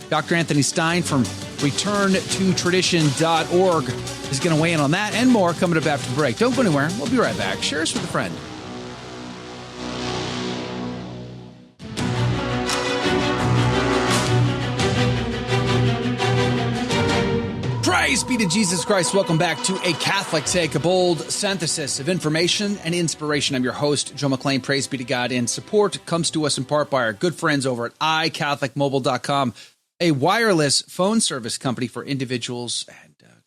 [SPEAKER 4] Dr. Anthony Stine from returntotradition.org is going to weigh in on that and more coming up after the break. Don't go anywhere. We'll be right back. Share us with a friend. Praise be to Jesus Christ. Welcome back to A Catholic Take, a bold synthesis of information and inspiration. I'm your host, Joe McClain. Praise be to God. And support comes to us in part by our good friends over at iCatholicMobile.com, a wireless phone service company for individuals and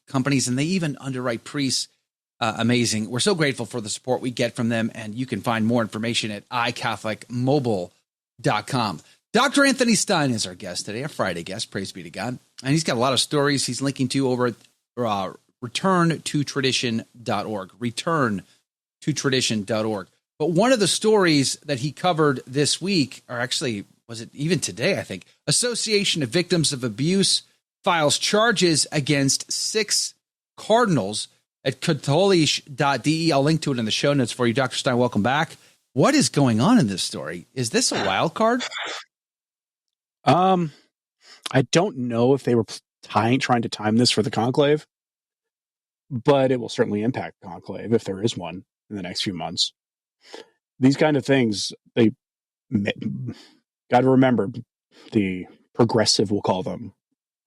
[SPEAKER 4] companies, and they even underwrite priests. Amazing. We're so grateful for the support we get from them, and you can find more information at iCatholicMobile.com. Dr. Anthony Stine is our guest today, a Friday guest, praise be to God. And he's got a lot of stories he's linking to over at returntotradition.org, returntotradition.org. But one of the stories that he covered this week, or actually, was it even today, I think, Association of Victims of Abuse files charges against 6 cardinals at catholic.de. I'll link to it in the show notes for you. Dr. Stine, welcome back. What is going on in this story? Is this a wild card?
[SPEAKER 8] I don't know if they were trying to time this for the conclave, but it will certainly impact the conclave if there is one in the next few months. These kind of things, they got to remember, the progressive, we'll call them,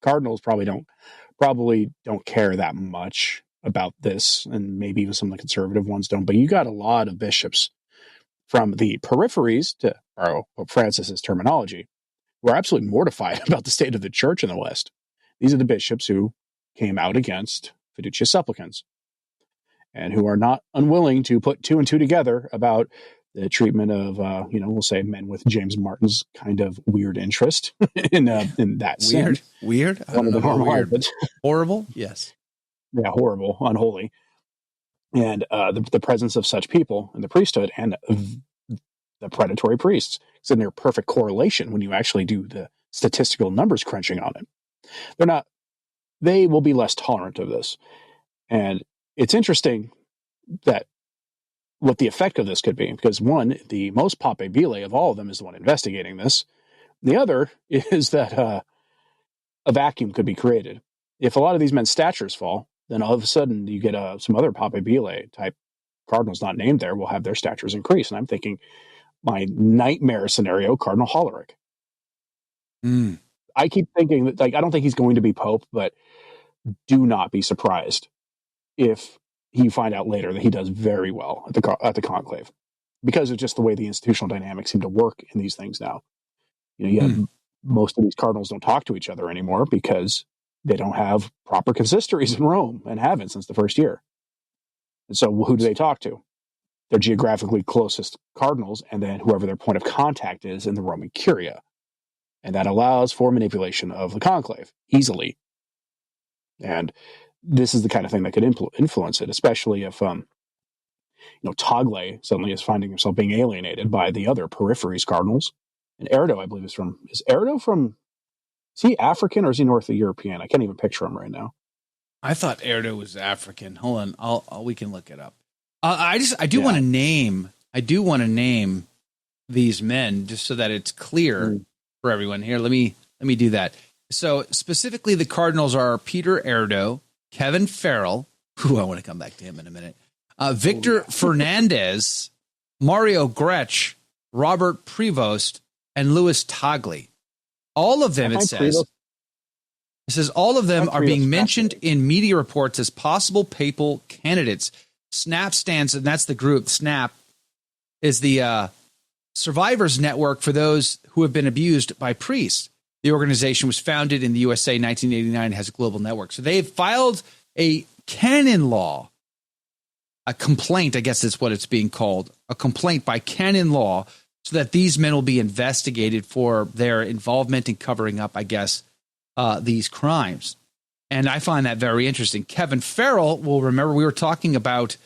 [SPEAKER 8] cardinals probably don't care that much about this, and maybe even some of the conservative ones don't. But you got a lot of bishops from the peripheries, to borrow Pope Francis's terminology, who are absolutely mortified about the state of the church in the West. These are the bishops who came out against fiducia supplicans and who are not unwilling to put 2 and 2 together about the treatment of, we'll say men with James Martin's kind of weird interest in that sin.
[SPEAKER 4] Weird? I don't know how weird. Horrible? Yes.
[SPEAKER 8] Yeah, horrible, unholy. And the presence of such people in the priesthood and the predatory priests is in their perfect correlation when you actually do the statistical numbers crunching on it. They will be less tolerant of this. And it's interesting that what the effect of this could be, because one, the most papabile of all of them is the one investigating this. The other is that a vacuum could be created. If a lot of these men's statures fall, then all of a sudden you get some other papabile type cardinals not named there will have their statures increase. And I'm thinking, my nightmare scenario, Cardinal Hollerich. I keep thinking that, I don't think he's going to be Pope, but do not be surprised if you find out later that he does very well at the conclave, because of just the way the institutional dynamics seem to work in these things now. You have most of these cardinals don't talk to each other anymore because they don't have proper consistories in Rome and haven't since the first year. And so who do they talk to? Their geographically closest cardinals, and then whoever their point of contact is in the Roman Curia. And that allows for manipulation of the conclave easily. And this is the kind of thing that could influence it, especially if, Tagle suddenly is finding himself being alienated by the other peripheries cardinals. And Erdo, I believe, is Erdo is he African or is he North European? I can't even picture him right now.
[SPEAKER 4] I thought Erdo was African. Hold on, we can look it up. I do want to name these men just so that it's clear for everyone here. Let me do that. So specifically, the Cardinals are Peter Erdo, Kevin Farrell, who I want to come back to him in a minute, Victor Fernandez, Mario Gretsch, Robert Prevost, and Louis Tagli. All of them, it says all of them are being mentioned in media reports as possible papal candidates. SNAP stands, and that's the group. SNAP is the Survivors Network for those who have been abused by priests. The organization was founded in the USA in 1989 and has a global network. So they've filed a canon law, a complaint, I guess that's what it's being called, a complaint by canon law, so that these men will be investigated for their involvement in covering up, I guess, these crimes. And I find that very interesting. Kevin Farrell, will remember we were talking about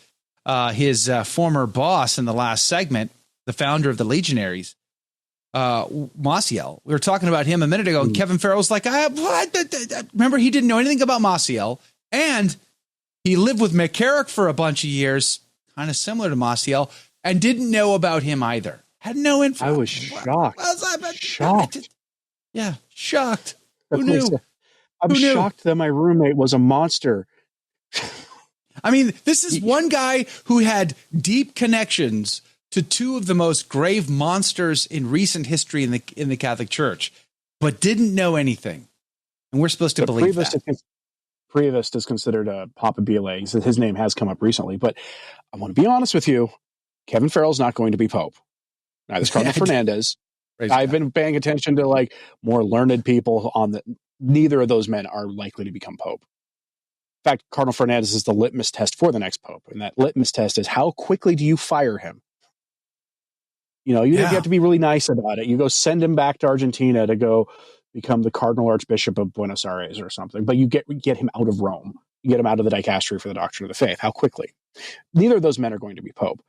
[SPEAKER 4] his former boss in the last segment, the founder of the Legionaries, Maciel. We were talking about him a minute ago, and Kevin Farrell's like, remember, he didn't know anything about Maciel, and he lived with McCarrick for a bunch of years, kind of similar to Maciel, and didn't know about him either. Had no info.
[SPEAKER 8] I was shocked. Shocked.
[SPEAKER 4] Yeah, shocked. Who knew?
[SPEAKER 8] I'm shocked that my roommate was a monster.
[SPEAKER 4] I mean, this is one guy who had deep connections to two of the most grave monsters in recent history in the Catholic Church, but didn't know anything. And we're supposed to believe that.
[SPEAKER 8] Prevost is considered a Papa Bile. His name has come up recently, but I want to be honest with you. Kevin Farrell's not going to be Pope. Neither is Cardinal Fernandez. I've been paying attention to like more learned people on the. Neither of those men are likely to become Pope. In fact, Cardinal Fernandez is the litmus test for the next Pope, and that litmus test is how quickly do you fire him? You know, you have to be really nice about it. You go send him back to Argentina to go become the Cardinal Archbishop of Buenos Aires or something, but you get him out of Rome. You get him out of the dicastery for the doctrine of the faith. How quickly? Neither of those men are going to be Pope.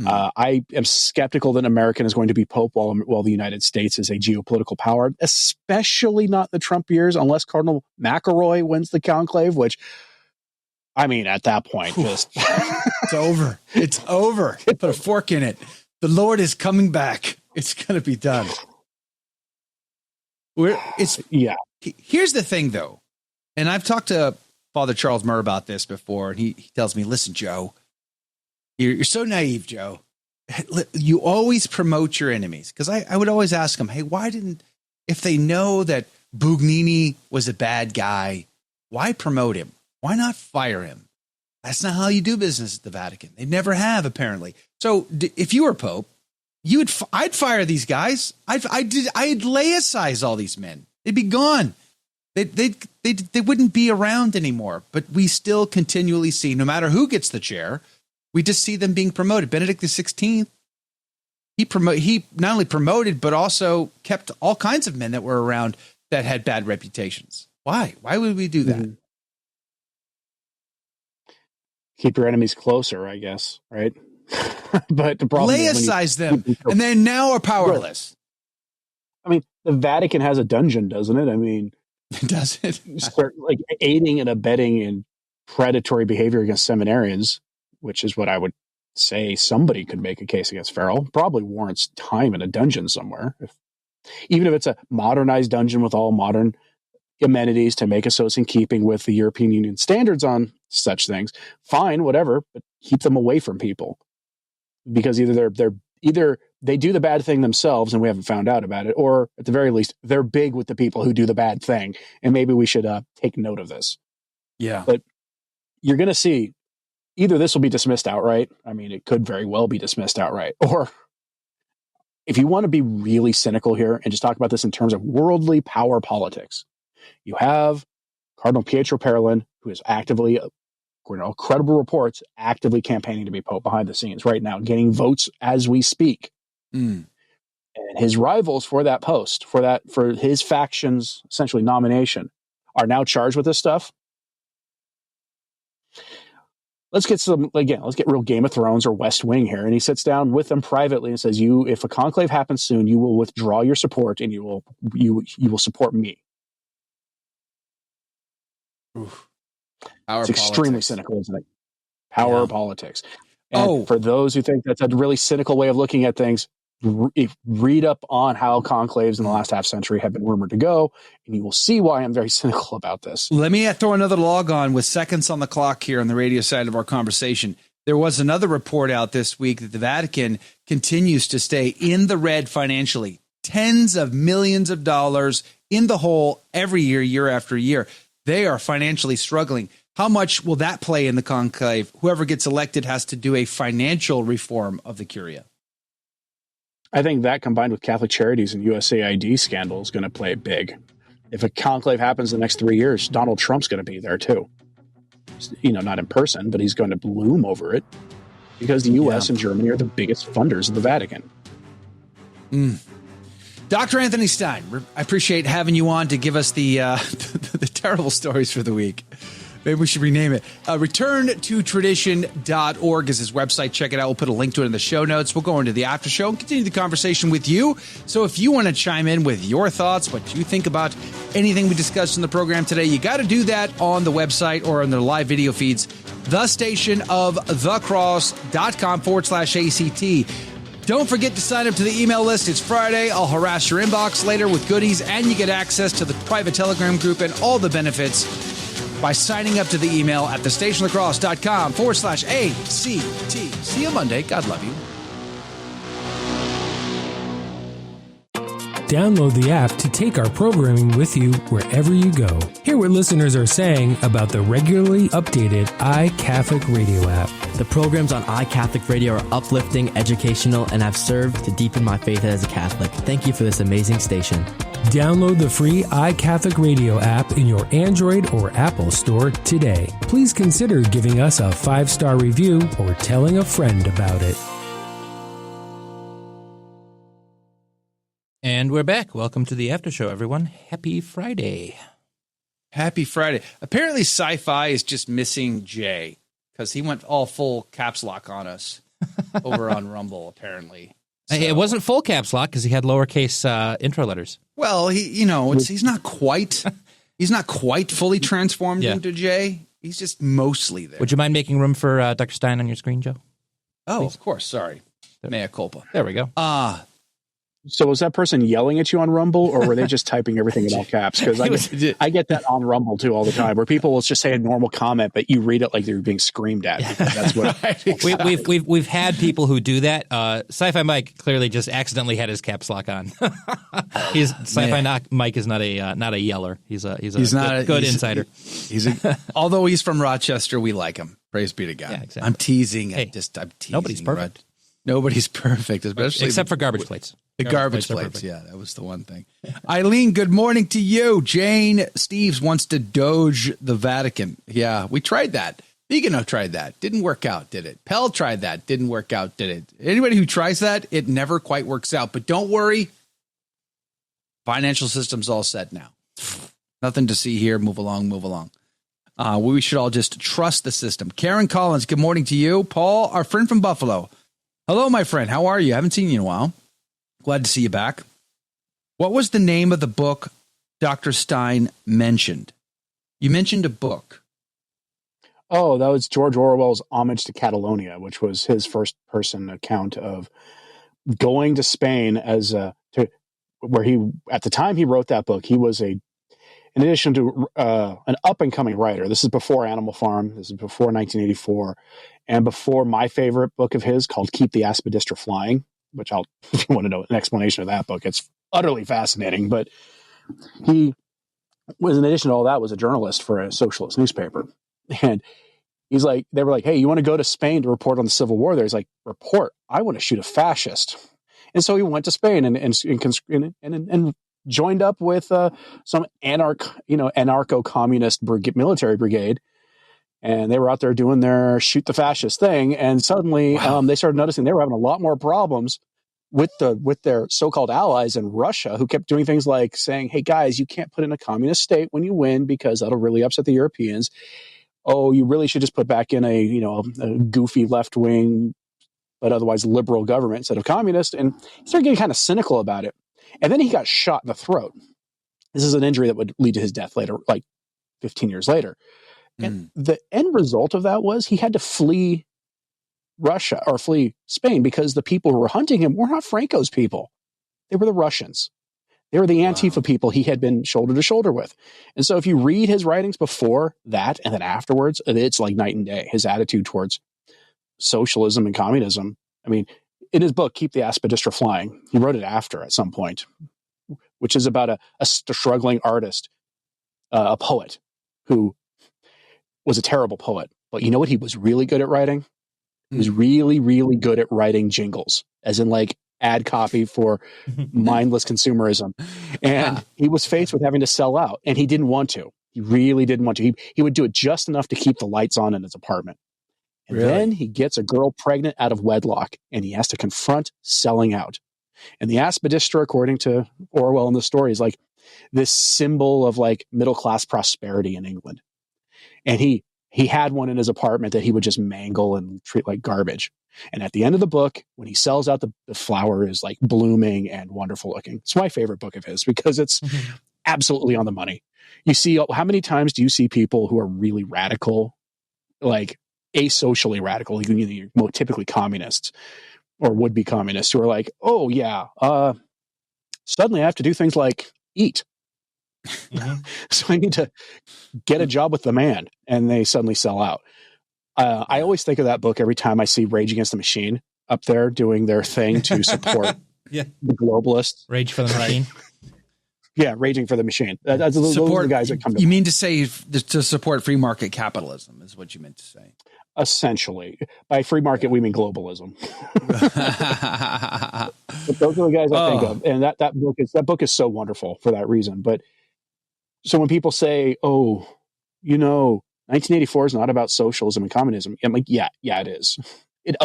[SPEAKER 8] I am skeptical that American is going to be Pope while the United States is a geopolitical power, especially not the Trump years, unless Cardinal McElroy wins the conclave, which, I mean, at that point, just...
[SPEAKER 4] It's over. It's over. Put a fork in it. The Lord is coming back. It's going to be done. Here's the thing, though, and I've talked to Father Charles Murr about this before, and he tells me, listen, Joe, you're so naive, Joe. You always promote your enemies. Because I would always ask him, hey, if they know that Bugnini was a bad guy, why promote him? Why not fire him? That's not how you do business at the Vatican. They never have, apparently. So if you were Pope, I'd fire these guys. I'd laicize all these men. They'd be gone. They wouldn't be around anymore. But we still continually see, no matter who gets the chair, we just see them being promoted. Benedict XVI, he not only promoted, but also kept all kinds of men that were around that had bad reputations. Why? Why would we do that?
[SPEAKER 8] Keep your enemies closer, I guess, right? But the problem
[SPEAKER 4] laicize them, and they now are powerless.
[SPEAKER 8] I mean, the Vatican has a dungeon, doesn't it? I mean,
[SPEAKER 4] does it?
[SPEAKER 8] Start like aiding and abetting in predatory behavior against seminarians, which is what I would say somebody could make a case against Farrell. Probably warrants time in a dungeon somewhere, even if it's a modernized dungeon with all modern amenities to make it so it's in keeping with the European Union standards on such things. Fine, whatever, but keep them away from people, because either they do the bad thing themselves and we haven't found out about it, or at the very least they're big with the people who do the bad thing, and maybe we should take note of this.
[SPEAKER 4] Yeah,
[SPEAKER 8] but you're going to see either this will be dismissed outright. I mean, it could very well be dismissed outright, or if you want to be really cynical here and just talk about this in terms of worldly power politics, you have Cardinal Pietro Parolin, who is actively, according to all credible reports, actively campaigning to be Pope behind the scenes right now, getting votes as we speak. And his rivals for that post, for his faction's essentially nomination, are now charged with this stuff. let's get real Game of Thrones or West Wing here. And he sits down with them privately and says, if a conclave happens soon, you will withdraw your support and you will support me.
[SPEAKER 4] Oof.
[SPEAKER 8] It's extremely cynical, isn't it? Power politics. And for those who think that's a really cynical way of looking at things, read up on how conclaves in the last half century have been rumored to go, and you will see why I'm very cynical about this.
[SPEAKER 4] Let me throw another log on with seconds on the clock here on the radio side of our conversation. There was another report out this week that the Vatican continues to stay in the red financially, tens of millions of dollars in the hole every year, year after year. They are financially struggling. How much will that play in the conclave? Whoever gets elected has to do a financial reform of the Curia.
[SPEAKER 8] I think that combined with Catholic Charities and USAID scandal is going to play big. If a conclave happens in the next 3 years, Donald Trump's going to be there too. Not in person, but he's going to bloom over it because the U.S. and Germany are the biggest funders of the Vatican.
[SPEAKER 4] Dr. Anthony Stine, I appreciate having you on to give us the terrible stories for the week. Maybe we should rename it. ReturnToTradition.org is his website. Check it out. We'll put a link to it in the show notes. We'll go into the after show and continue the conversation with you. So if you want to chime in with your thoughts, what you think about anything we discussed in the program today, you got to do that on the website or on the live video feeds. thestationofthecross.com/ACT. Don't forget to sign up to the email list. It's Friday. I'll harass your inbox later with goodies, and you get access to the private Telegram group and all the benefits by signing up to the email at thestationofthecross.com/ACT. See you Monday. God love you.
[SPEAKER 9] Download the app to take our programming with you wherever you go. Hear what listeners are saying about the regularly updated iCatholic Radio app.
[SPEAKER 10] The programs on iCatholic Radio are uplifting, educational, and have served to deepen my faith as a Catholic. Thank you for this amazing station.
[SPEAKER 9] Download the free iCatholic Radio app in your Android or Apple store today. Please consider giving us a 5-star review or telling a friend about it.
[SPEAKER 5] And we're back. Welcome to the Aftershow, everyone. Happy Friday.
[SPEAKER 4] Happy Friday. Apparently, Sci-Fi is just missing Jay because he went all full caps lock on us over on Rumble, apparently.
[SPEAKER 5] So. It wasn't full caps lock because he had lowercase intro letters.
[SPEAKER 4] Well, he's not quite fully transformed into Jay. He's just mostly there.
[SPEAKER 5] Would you mind making room for Dr. Stine on your screen, Joe?
[SPEAKER 4] Oh, please? Of course. Sorry. Mea culpa.
[SPEAKER 5] There we go.
[SPEAKER 8] So was that person yelling at you on Rumble, or were they just typing everything in all caps? Because I get that on Rumble too all the time, where people will just say a normal comment, but you read it like they're being screamed at. That's what
[SPEAKER 5] exactly. We've had people who do that. Sci-Fi Mike clearly just accidentally had his caps lock on. Sci-Fi Mike is not a yeller. He's not a good insider.
[SPEAKER 4] Although he's from Rochester, we like him. Praise be to God. Yeah, exactly. I'm teasing.
[SPEAKER 5] Hey,
[SPEAKER 4] I'm teasing.
[SPEAKER 5] Nobody's perfect.
[SPEAKER 4] Nobody's perfect, especially
[SPEAKER 5] except for garbage plates.
[SPEAKER 4] The garbage plates, yeah, that was the one thing. Eileen, good morning to you. Jane Steves wants to doge the Vatican. Yeah, we tried that. Vigano tried that. Didn't work out, did it? Pell tried that. Didn't work out, did it? Anybody who tries that, it never quite works out. But don't worry. Financial system's all set now. Nothing to see here. Move along, move along. We should all just trust the system. Karen Collins, good morning to you. Paul, our friend from Buffalo. Hello, my friend. How are you? I haven't seen you in a while. Glad to see you back. What was the name of the book Dr. Stine mentioned? You mentioned a book.
[SPEAKER 8] Oh, that was George Orwell's Homage to Catalonia, which was his first-person account of going to Spain where he, at the time he wrote that book, he was in addition to an up-and-coming writer. This is before Animal Farm. This is before 1984, and before my favorite book of his called Keep the Aspidistra Flying, which if you want to know an explanation of that book, it's utterly fascinating. But he was, in addition to all that, was a journalist for a socialist newspaper. And they were like, hey, you want to go to Spain to report on the Civil War there? He's like, report? I want to shoot a fascist. And so he went to Spain and joined up with some anarcho-communist military brigade. And they were out there doing their shoot the fascist thing. And suddenly they started noticing they were having a lot more problems with their so-called allies in Russia, who kept doing things like saying, hey, guys, you can't put in a communist state when you win because that'll really upset the Europeans. oh, you really should just put back in a goofy left wing, but otherwise liberal government instead of communist. And he started getting kind of cynical about it. And then he got shot in the throat. This is an injury that would lead to his death later, like 15 years later. And the end result of that was he had to flee Russia or flee Spain because the people who were hunting him were not Franco's people. They were the Russians. They were the Antifa people he had been shoulder to shoulder with. And so if you read his writings before that and then afterwards, it's like night and day, his attitude towards socialism and communism. I mean, in his book, Keep the Aspidistra Flying, he wrote it after at some point, which is about a struggling artist, a poet who was a terrible poet. But you know what he was really good at writing? He was really, really good at writing jingles, as in like ad copy for mindless consumerism. And he was faced with having to sell out, and he didn't want to. He really didn't want to. He would do it just enough to keep the lights on in his apartment. And then he gets a girl pregnant out of wedlock, and he has to confront selling out. And the Aspidistra, according to Orwell in the story, is like this symbol of like middle-class prosperity in England. And he had one in his apartment that he would just mangle and treat like garbage. And at the end of the book, when he sells out, the flower is like blooming and wonderful looking. It's my favorite book of his because it's absolutely on the money. You see, how many times do you see people who are really radical, like asocially radical, you're more typically communists or would-be communists, who are like, oh yeah, suddenly I have to do things like eat. So I need to get a job with the man, and they suddenly sell out. I always think of that book every time I see Rage Against the Machine up there doing their thing to support the globalists.
[SPEAKER 5] Rage for the Machine.
[SPEAKER 8] Yeah, Raging for the Machine. That's those are the guys that come to
[SPEAKER 4] You mean to say to support free market capitalism is what you meant to say.
[SPEAKER 8] Essentially. By free market, we mean globalism. But those are the guys I think of. And that book is so wonderful for that reason. But so when people say, oh, 1984 is not about socialism and communism, I'm like, yeah, it is. It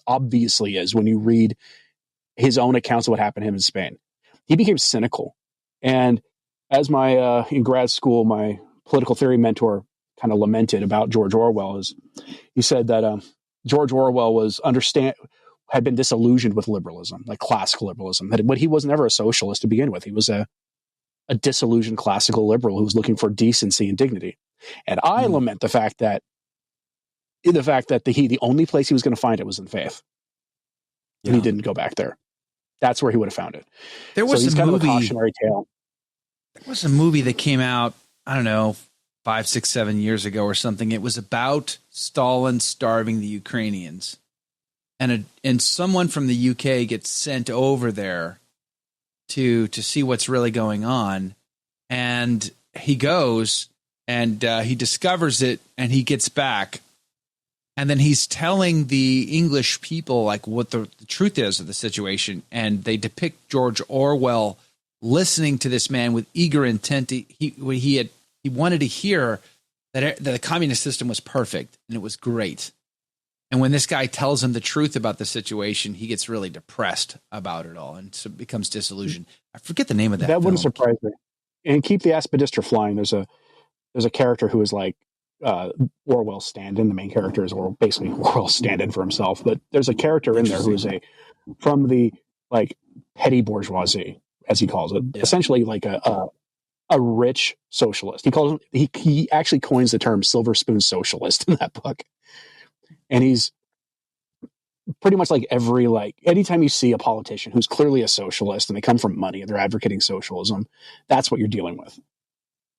[SPEAKER 8] obviously is when you read his own accounts of what happened to him in Spain. He became cynical. And as in grad school, my political theory mentor kind of lamented about George Orwell, he said that George Orwell had been disillusioned with liberalism, like classical liberalism. But he was never a socialist to begin with. He was a disillusioned classical liberal who was looking for decency and dignity. And I lament the fact that the only place he was going to find it was in faith. And he didn't go back there. That's where he would have found it.
[SPEAKER 4] There was
[SPEAKER 8] he's kind of a cautionary tale.
[SPEAKER 4] There was a movie that came out, I don't know, 5, 6, 7 years ago or something. It was about Stalin starving the Ukrainians. And someone from the UK gets sent over there to see what's really going on. And he goes and he discovers it, and he gets back. And then he's telling the English people like what the truth is of the situation. And they depict George Orwell listening to this man with eager intent. He wanted to hear that the communist system was perfect and it was great. And when this guy tells him the truth about the situation, he gets really depressed about it all and so becomes disillusioned. I forget the name of that.
[SPEAKER 8] That wouldn't surprise me. And Keep the Aspidistra Flying, there's a character who is like Orwell's stand-in. The main character is basically Orwell's stand-in for himself. But there's a character in there who is from the like petty bourgeoisie, as he calls it, essentially like a rich socialist. He actually coins the term silver spoon socialist in that book. And he's pretty much like anytime you see a politician who's clearly a socialist and they come from money and they're advocating socialism, that's what you're dealing with.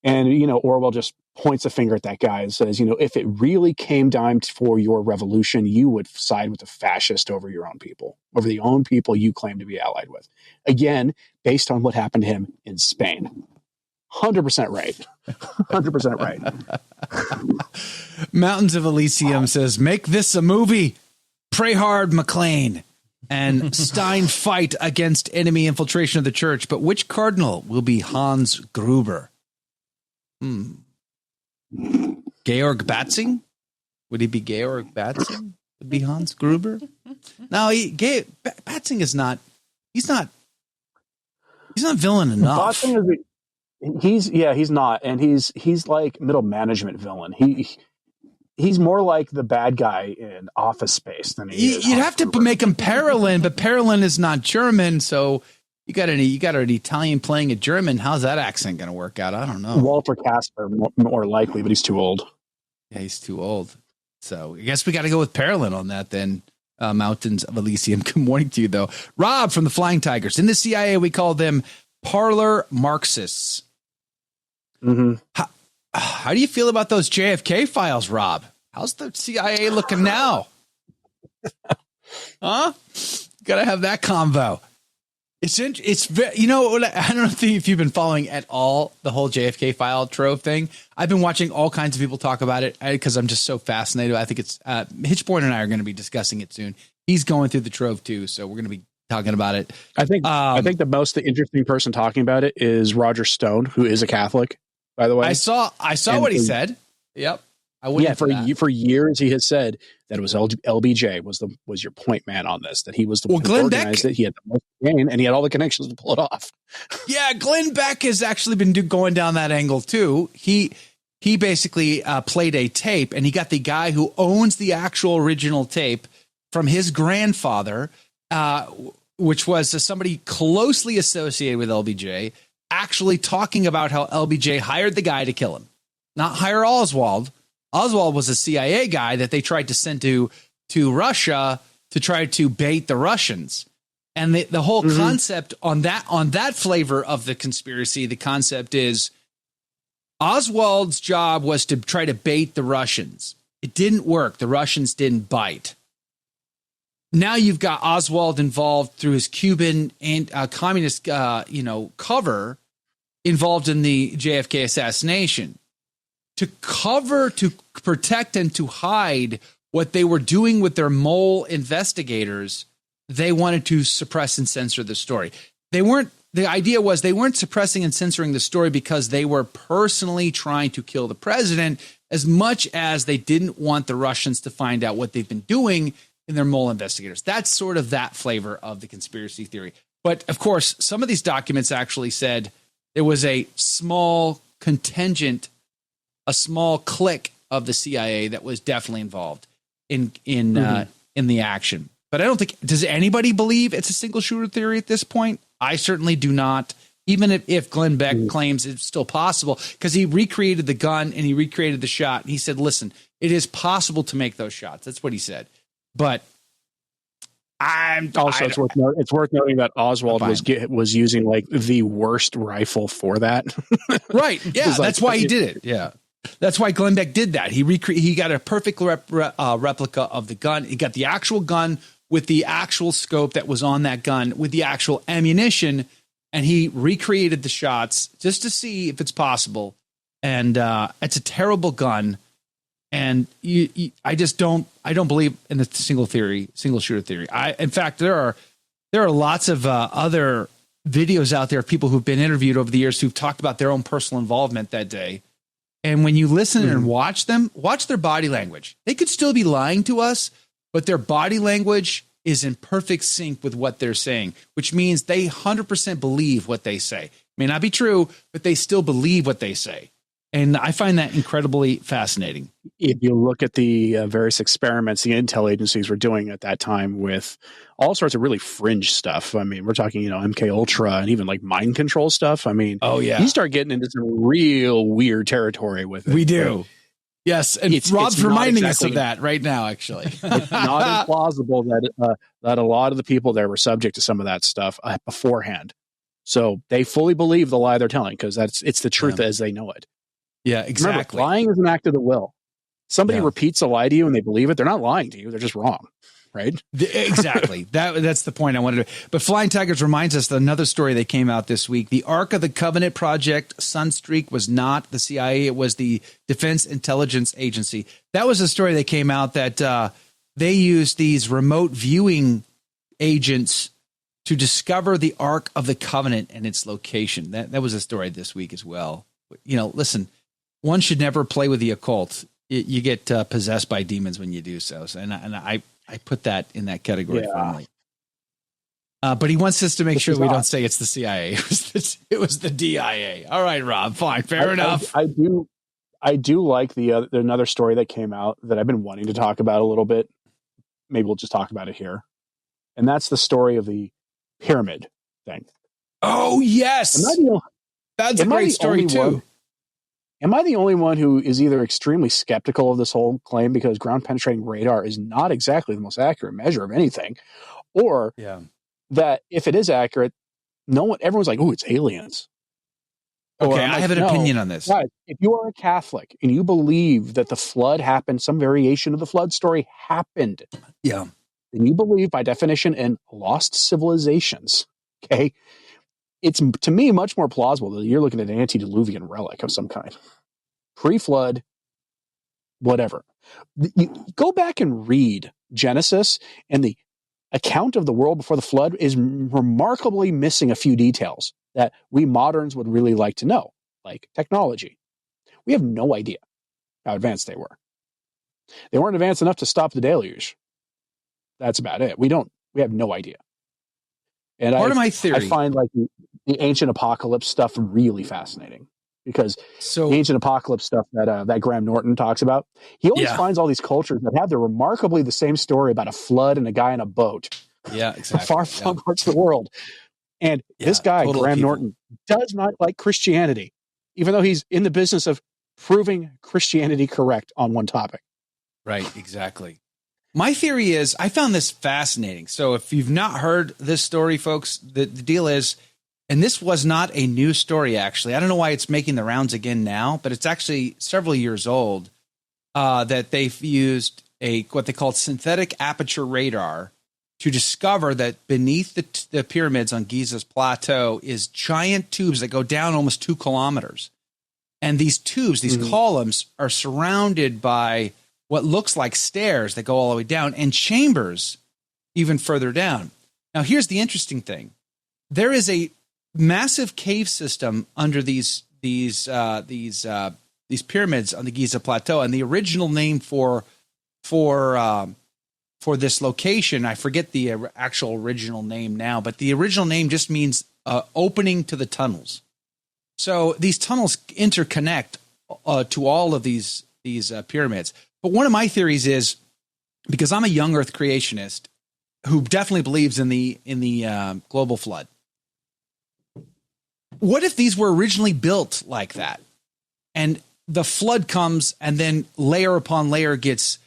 [SPEAKER 8] And, Orwell just points a finger at that guy and says, if it really came time for your revolution, you would side with the fascist over your own people, over the own people you claim to be allied with. Again, based on what happened to him in Spain. 100% right. 100% right.
[SPEAKER 4] Mountains of Elysium says, make this a movie. Pray hard, McLean. And Stine fight against enemy infiltration of the church. But which cardinal will be Hans Gruber? Georg Batzing? Would he be Georg Batzing? Would be Hans Gruber? No, Batzing is not. He's not villain enough.
[SPEAKER 8] He's not, and he's like middle management villain. he's more like the bad guy in Office Space than he is.
[SPEAKER 4] You'd have to make him Parolin, but Parolin is not German, so you got an Italian playing a German. How's that accent going to work out? I don't know.
[SPEAKER 8] Walter Casper, more likely, but he's too old.
[SPEAKER 4] Yeah, he's too old. So I guess we got to go with Parolin on that then. Mountains of Elysium. Good morning to you, though. Rob from the Flying Tigers. In the CIA, we call them parlor Marxists.
[SPEAKER 8] Mm-hmm.
[SPEAKER 4] How do you feel about those JFK files, Rob? How's the CIA looking now? Huh? Got to have that convo. It's you know, I don't know if you've been following at all the whole JFK file trove thing. I've been watching all kinds of people talk about it because I'm just so fascinated. I think it's Hitchborn and I are going to be discussing it soon. He's going through the trove too, so we're going to be talking about it.
[SPEAKER 8] I think the most interesting person talking about it is Roger Stone, who is a Catholic, by the way.
[SPEAKER 4] I saw what he said. Yep.
[SPEAKER 8] For years he has said that it was LBJ was your point man on this, that he was the one who
[SPEAKER 4] Glenn
[SPEAKER 8] organized
[SPEAKER 4] Beck,
[SPEAKER 8] it. He had the most gain and he had all the connections to pull it off.
[SPEAKER 4] Yeah, Glenn Beck has actually been going down that angle too. He basically played a tape, and he got the guy who owns the actual original tape from his grandfather, which was somebody closely associated with LBJ, actually talking about how LBJ hired the guy to kill him, not hire Oswald. Oswald was a CIA guy that they tried to send to Russia to try to bait the Russians. And the whole concept on that flavor of the conspiracy, the concept is Oswald's job was to try to bait the Russians. It didn't work. The Russians didn't bite. Now you've got Oswald involved through his Cuban and communist cover involved in the JFK assassination. To protect and to hide what they were doing with their mole investigators, they wanted to suppress and censor the story. The idea was they weren't suppressing and censoring the story because they were personally trying to kill the president as much as they didn't want the Russians to find out what they've been doing in their mole investigators. That's sort of that flavor of the conspiracy theory. But of course, some of these documents actually said there was a small contingent, a small clique of the CIA that was definitely involved in the action. But I don't think, does anybody believe it's a single shooter theory at this point? I certainly do not. Even if Glenn Beck claims it's still possible, because he recreated the gun and he recreated the shot. And he said, listen, it is possible to make those shots. That's what he said. But
[SPEAKER 8] it's worth noting that Oswald was using like the worst rifle for that.
[SPEAKER 4] Right. Yeah. That's why he did it. Yeah. That's why Glenn Beck did that. He got a perfect replica of the gun. He got the actual gun with the actual scope that was on that gun with the actual ammunition. And he recreated the shots just to see if it's possible. And it's a terrible gun. And I don't believe in the single shooter theory. In fact, there are lots of other videos out there of people who've been interviewed over the years who've talked about their own personal involvement that day. And when you listen and watch their body language. They could still be lying to us, but their body language is in perfect sync with what they're saying, which means they 100% believe what they say. May not be true, but they still believe what they say. And I find that incredibly fascinating.
[SPEAKER 8] If you look at the various experiments the intel agencies were doing at that time with all sorts of really fringe stuff. I mean, we're talking, MK Ultra and even like mind control stuff. I mean, you start getting into some real weird territory with it.
[SPEAKER 4] We do. Right? Yes. And Rob's reminding us of that right now, actually.
[SPEAKER 8] It's not implausible that a lot of the people there were subject to some of that stuff beforehand. So they fully believe the lie they're telling because it's the truth as they know it.
[SPEAKER 4] Yeah, exactly.
[SPEAKER 8] Remember, lying is an act of the will. Somebody repeats a lie to you and they believe it. They're not lying to you. They're just wrong. Right?
[SPEAKER 4] Exactly. That's the point I wanted to. But Flying Tigers reminds us that another story that came out this week. The Ark of the Covenant project, Sunstreak, was not the CIA. It was the Defense Intelligence Agency. That was a story that came out that they used these remote viewing agents to discover the Ark of the Covenant and its location. That was a story this week as well. Listen, one should never play with the occult. You get possessed by demons when you do so. And I put that in that category finally. But he wants us to make sure we don't say it's the CIA. It was the DIA. All right, Rob. Fine. Fair enough.
[SPEAKER 8] I I do like another story that came out that I've been wanting to talk about a little bit. Maybe we'll just talk about it here. And that's the story of the pyramid thing.
[SPEAKER 4] Oh, yes. That's a great story, too.
[SPEAKER 8] Am I the only one who is either extremely skeptical of this whole claim because ground-penetrating radar is not exactly the most accurate measure of anything, or that if it is accurate, everyone's like, "Oh, it's aliens."
[SPEAKER 4] Okay, I have an opinion on this.
[SPEAKER 8] Guys, if you are a Catholic and you believe that the flood happened, some variation of the flood story happened, then you believe by definition in lost civilizations. Okay, it's to me much more plausible that you're looking at an antediluvian relic of some kind, pre-flood, whatever. You go back and read Genesis, and the account of the world before the flood is remarkably missing a few details that we moderns would really like to know, like technology. We have no idea how advanced they were. They weren't advanced enough to stop the deluge. That's about it. We have no idea. And
[SPEAKER 4] part of my theory,
[SPEAKER 8] I find like the ancient apocalypse stuff really fascinating because the ancient apocalypse stuff that Graham Norton talks about, he always finds all these cultures that have remarkably the same story about a flood and a guy in a boat.
[SPEAKER 4] Yeah, exactly.
[SPEAKER 8] Far-flung parts of the world. And this guy, Graham Norton, does not like Christianity, even though he's in the business of proving Christianity correct on one topic.
[SPEAKER 4] Right, exactly. My theory is, I found this fascinating. So if you've not heard this story, folks, the deal is, and this was not a new story, actually. I don't know why it's making the rounds again now, but it's actually several years old, that they've used what they call synthetic aperture radar to discover that beneath the pyramids on Giza's plateau is giant tubes that go down almost 2 kilometers. And these tubes, these columns, are surrounded by what looks like stairs that go all the way down and chambers even further down. Now, here's the interesting thing. There is a massive cave system under these pyramids on the Giza plateau, and the original name for this location, I forget the actual original name now, but the original name just means opening to the tunnels. So these tunnels interconnect to all of these pyramids. But one of my theories is, because I'm a young Earth creationist who definitely believes in the global flood. What if these were originally built like that, and the flood comes, and then layer upon layer gets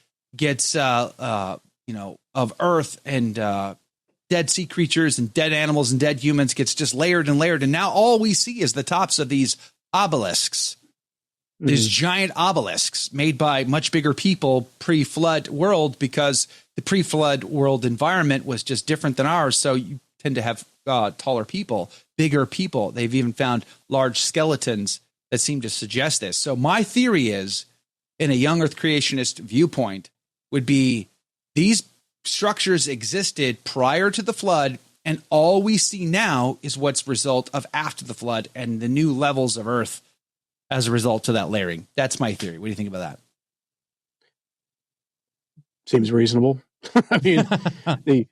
[SPEAKER 4] of earth and dead sea creatures and dead animals and dead humans gets just layered and layered. And now all we see is the tops of these obelisks, these giant obelisks made by much bigger people pre-flood world, because the pre-flood world environment was just different than ours. So you tend to have taller people, bigger people. They've even found large skeletons that seem to suggest this. So my theory is, in a young Earth creationist viewpoint, would be these structures existed prior to the flood, and all we see now is what's result of after the flood and the new levels of Earth as a result of that layering. That's my theory. What do you think about that?
[SPEAKER 8] Seems reasonable. I mean, the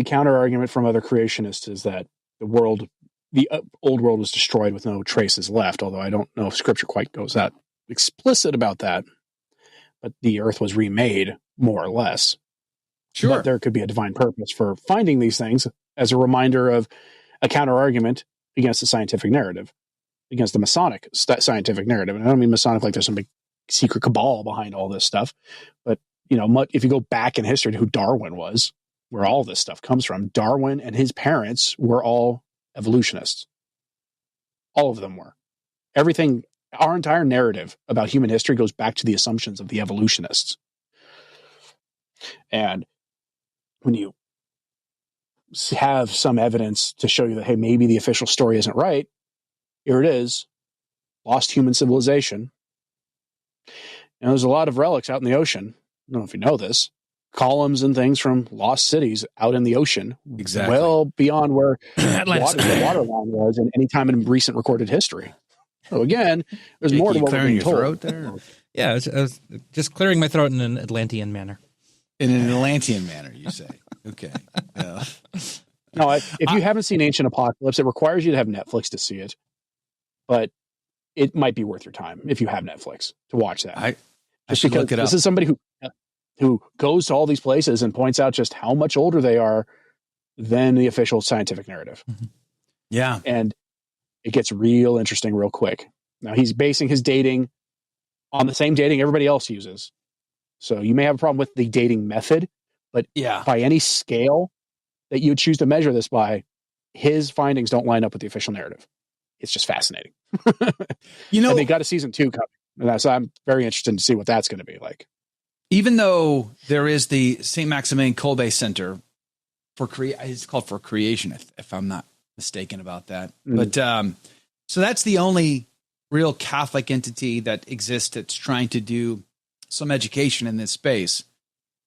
[SPEAKER 8] counter argument from other creationists is that the old world was destroyed with no traces left, although I don't know if scripture quite goes that explicit about that. But the earth was remade, more or less.
[SPEAKER 4] Sure.
[SPEAKER 8] But there could be a divine purpose for finding these things as a reminder of a counter argument against the scientific narrative, against the Masonic scientific narrative. And I don't mean Masonic like there's some big secret cabal behind all this stuff. But, if you go back in history to who Darwin was, where all this stuff comes from, Darwin and his parents were all evolutionists. All of them were. Everything, our entire narrative about human history goes back to the assumptions of the evolutionists. And when you have some evidence to show you that, hey, maybe the official story isn't right, here it is, lost human civilization. And there's a lot of relics out in the ocean. I don't know if you know this. Columns and things from lost cities out in the ocean.
[SPEAKER 4] Exactly.
[SPEAKER 8] Well beyond where the waterline was in any time in recent recorded history. So again, there's more to what we're being told.
[SPEAKER 4] Throat there?
[SPEAKER 5] Yeah, I was just clearing my throat in an Atlantean manner.
[SPEAKER 4] In an Atlantean manner, you say. Okay.
[SPEAKER 8] No, if you haven't seen Ancient Apocalypse, it requires you to have Netflix to see it. But it might be worth your time if you have Netflix to watch that.
[SPEAKER 4] I
[SPEAKER 8] Just
[SPEAKER 4] should
[SPEAKER 8] because
[SPEAKER 4] look it up.
[SPEAKER 8] this is somebody who goes to all these places and points out just how much older they are than the official scientific narrative.
[SPEAKER 4] Yeah.
[SPEAKER 8] And it gets real interesting real quick. Now, he's basing his dating on the same dating everybody else uses. So you may have a problem with the dating method, but by any scale that you would choose to measure this by, his findings don't line up with the official narrative. It's just fascinating. And they got a season 2 coming. And so I'm very interested to see what that's going to be like.
[SPEAKER 4] Even though there is the St. Maximilian Kolbe Center it's called for creation, if I'm not mistaken about that. But so that's the only real Catholic entity that exists that's trying to do some education in this space.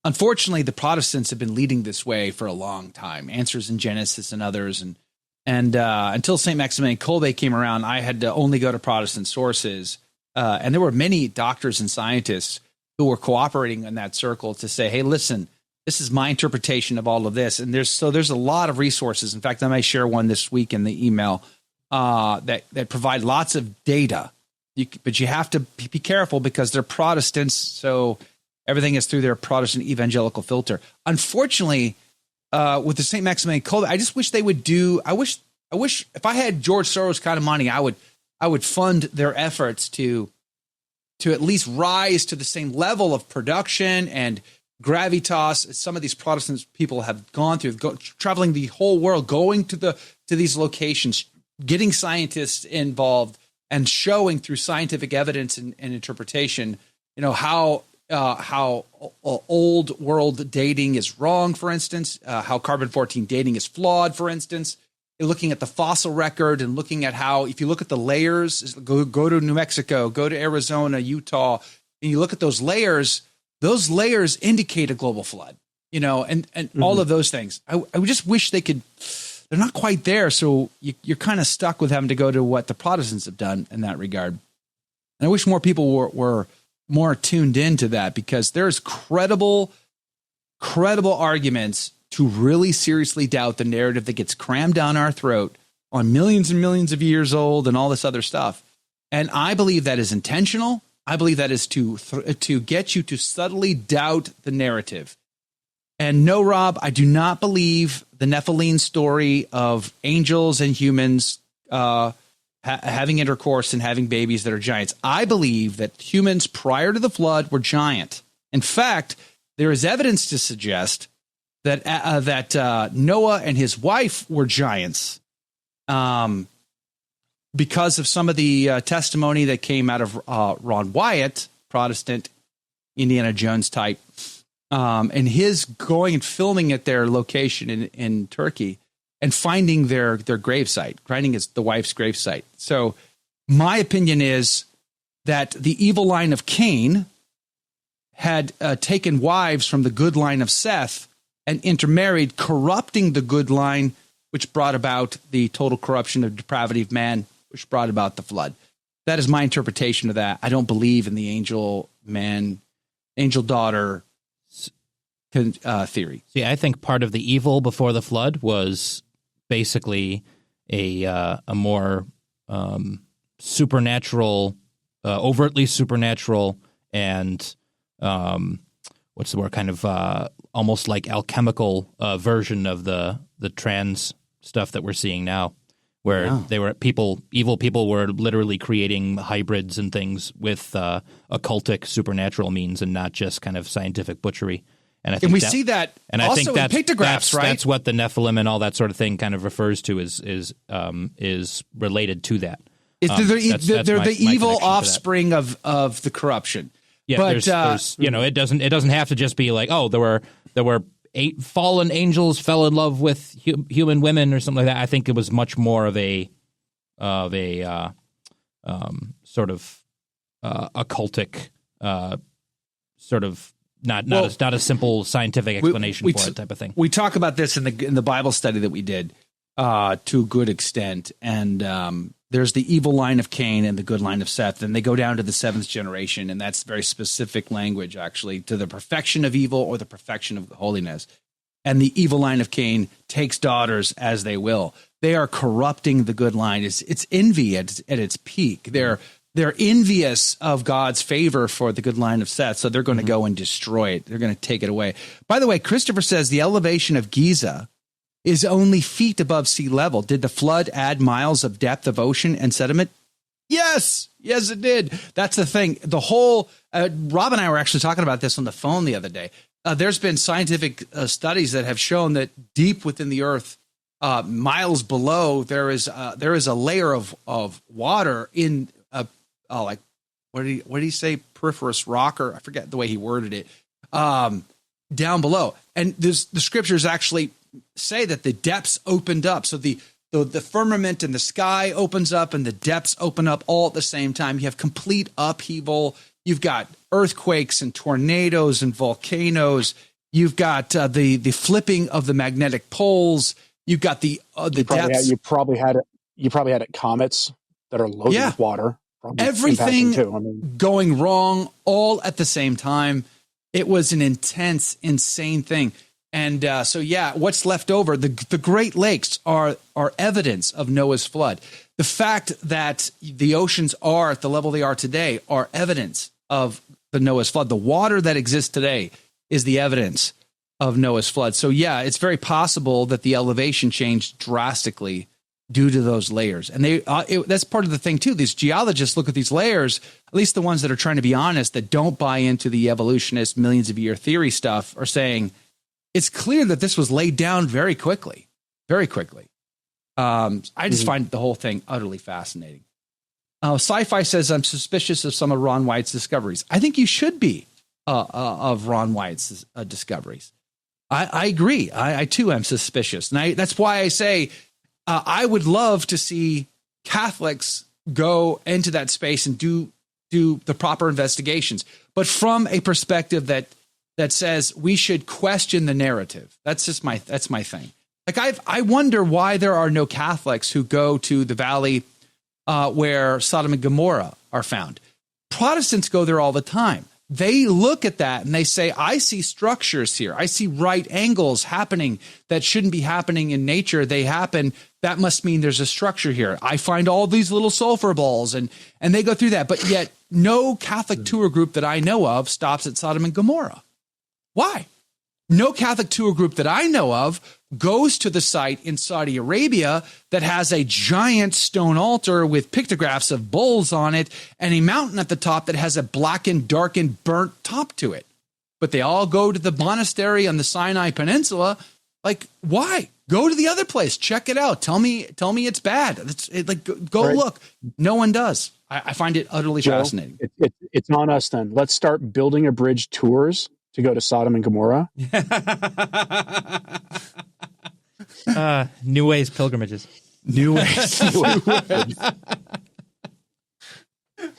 [SPEAKER 4] Unfortunately, the Protestants have been leading this way for a long time. Answers in Genesis and others, and until St. Maximilian Kolbe came around, I had to only go to Protestant sources, and there were many doctors and scientists who were cooperating in that circle to say, "Hey, listen, this is my interpretation of all of this." And there's a lot of resources. In fact, I might share one this week in the email that provide lots of data. But you have to be careful because they're Protestants, so everything is through their Protestant evangelical filter. Unfortunately, with the St. Maximilian Kolbe, I just wish they would do. I wish if I had George Soros kind of money, I would fund their efforts to at least rise to the same level of production and gravitas as some of these Protestant people have gone through, traveling the whole world, going to these locations, getting scientists involved, and showing through scientific evidence and interpretation, how old world dating is wrong, for instance, how carbon-14 dating is flawed, for instance. Looking at the fossil record and looking at how, if you look at the layers, go to New Mexico, go to Arizona, Utah, and you look at those layers indicate a global flood, and all of those things. I would just wish they could. They're not quite there, so you're kind of stuck with having to go to what the Protestants have done in that regard. And I wish more people were more tuned into that, because there's credible arguments to really seriously doubt the narrative that gets crammed down our throat on millions and millions of years old and all this other stuff. And I believe that is intentional. I believe that is to get you to subtly doubt the narrative. And no, Rob, I do not believe the Nephilim story of angels and humans having intercourse and having babies that are giants. I believe that humans prior to the flood were giant. In fact, there is evidence to suggest that Noah and his wife were giants, because of some of the testimony that came out of Ron Wyatt, Protestant Indiana Jones type, and his going and filming at their location in Turkey and finding their gravesite, finding the wife's gravesite. So my opinion is that the evil line of Cain had taken wives from the good line of Seth and intermarried, corrupting the good line, which brought about the total corruption of depravity of man, which brought about the flood. That is my interpretation of that. I don't believe in the angel daughter theory.
[SPEAKER 5] See, I think part of the evil before the flood was basically a more supernatural, overtly supernatural, and what's the word? Kind of almost like alchemical version of the trans stuff that we're seeing now, where evil people were literally creating hybrids and things with occultic supernatural means and not just kind of scientific butchery. And
[SPEAKER 4] we see that also in pictographs, right?
[SPEAKER 5] That's what the Nephilim and all that sort of thing kind of refers to is related to that.
[SPEAKER 4] They're the evil offspring of the corruption.
[SPEAKER 5] Yeah, but there's it doesn't have to just be like, oh, there were 8 fallen angels fell in love with human women or something like that. I think it was much more of a sort of occultic sort of not a simple scientific explanation for it type of thing.
[SPEAKER 4] We talk about this in the Bible study that we did to a good extent, and there's the evil line of Cain and the good line of Seth, and they go down to the 7th generation, and that's very specific language, actually, to the perfection of evil or the perfection of holiness. and the evil line of Cain takes daughters as they will. They are corrupting the good line. It's envy at its peak. They're envious of God's favor for the good line of Seth, so they're going to go and destroy it. They're going to take it away. By the way, Christopher says the elevation of Giza is only feet above sea level. Did the flood add miles of depth of ocean and sediment? Yes, it did. That's the thing. The whole Rob and I were actually talking about this on the phone the other day. There's been scientific studies that have shown that deep within the earth, miles below, there is a layer of water in like what did he say, peripherous rock, or I forget the way he worded it, down below. And the scriptures actually say that the depths opened up. So the firmament in the sky opens up and the depths open up all at the same time. You have complete upheaval. You've got earthquakes and tornadoes and volcanoes. You've got the flipping of the magnetic poles. You've got the depths.
[SPEAKER 8] You probably had it comets that are loaded with water.
[SPEAKER 4] Everything going wrong all at the same time. It was an intense, insane thing. And what's left over, the Great Lakes are evidence of Noah's flood. The fact that the oceans are at the level they are today are evidence of the Noah's flood. The water that exists today is the evidence of Noah's flood. So it's very possible that the elevation changed drastically due to those layers. And that's part of the thing too. These geologists look at these layers, at least the ones that are trying to be honest, that don't buy into the evolutionist millions of year theory stuff, are saying it's clear that this was laid down very quickly, very quickly. I just find the whole thing utterly fascinating. Sci-Fi says, I'm suspicious of some of Ron White's discoveries. I think you should be of Ron White's discoveries. I agree. I too am suspicious. And that's why I say I would love to see Catholics go into that space and do the proper investigations, but from a perspective that says we should question the narrative. That's my thing. Like I wonder why there are no Catholics who go to the valley where Sodom and Gomorrah are found. Protestants go there all the time. They look at that and they say, I see structures here. I see right angles happening that shouldn't be happening in nature. They happen. That must mean there's a structure here. I find all these little sulfur balls and they go through that. But yet no Catholic tour group that I know of stops at Sodom and Gomorrah. Why? No Catholic tour group that I know of goes to the site in Saudi Arabia that has a giant stone altar with pictographs of bulls on it and a mountain at the top that has a blackened, darkened, burnt top to it. But they all go to the monastery on the Sinai Peninsula. Like, why? Go to the other place. Check it out. Tell me it's bad. Go right. Look. No one does. I find it utterly fascinating.
[SPEAKER 8] It's on us then. Let's start building a bridge tours to go to Sodom and Gomorrah.
[SPEAKER 5] New Ways pilgrimages.
[SPEAKER 4] New Ways.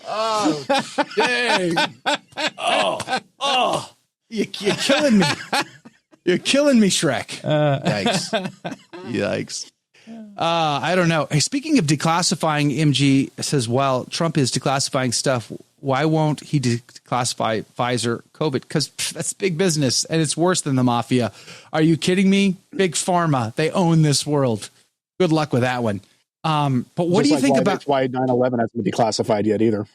[SPEAKER 4] Oh, dang. Oh. You're killing me. You're killing me, Shrek. Yikes. I don't know. Hey, speaking of declassifying, MG says, while Trump is declassifying stuff, why won't he declassify Pfizer COVID? Because that's big business and it's worse than the mafia. Are you kidding me? Big pharma. They own this world. Good luck with that one. But what do you think about
[SPEAKER 8] why 9/11 hasn't been declassified yet either?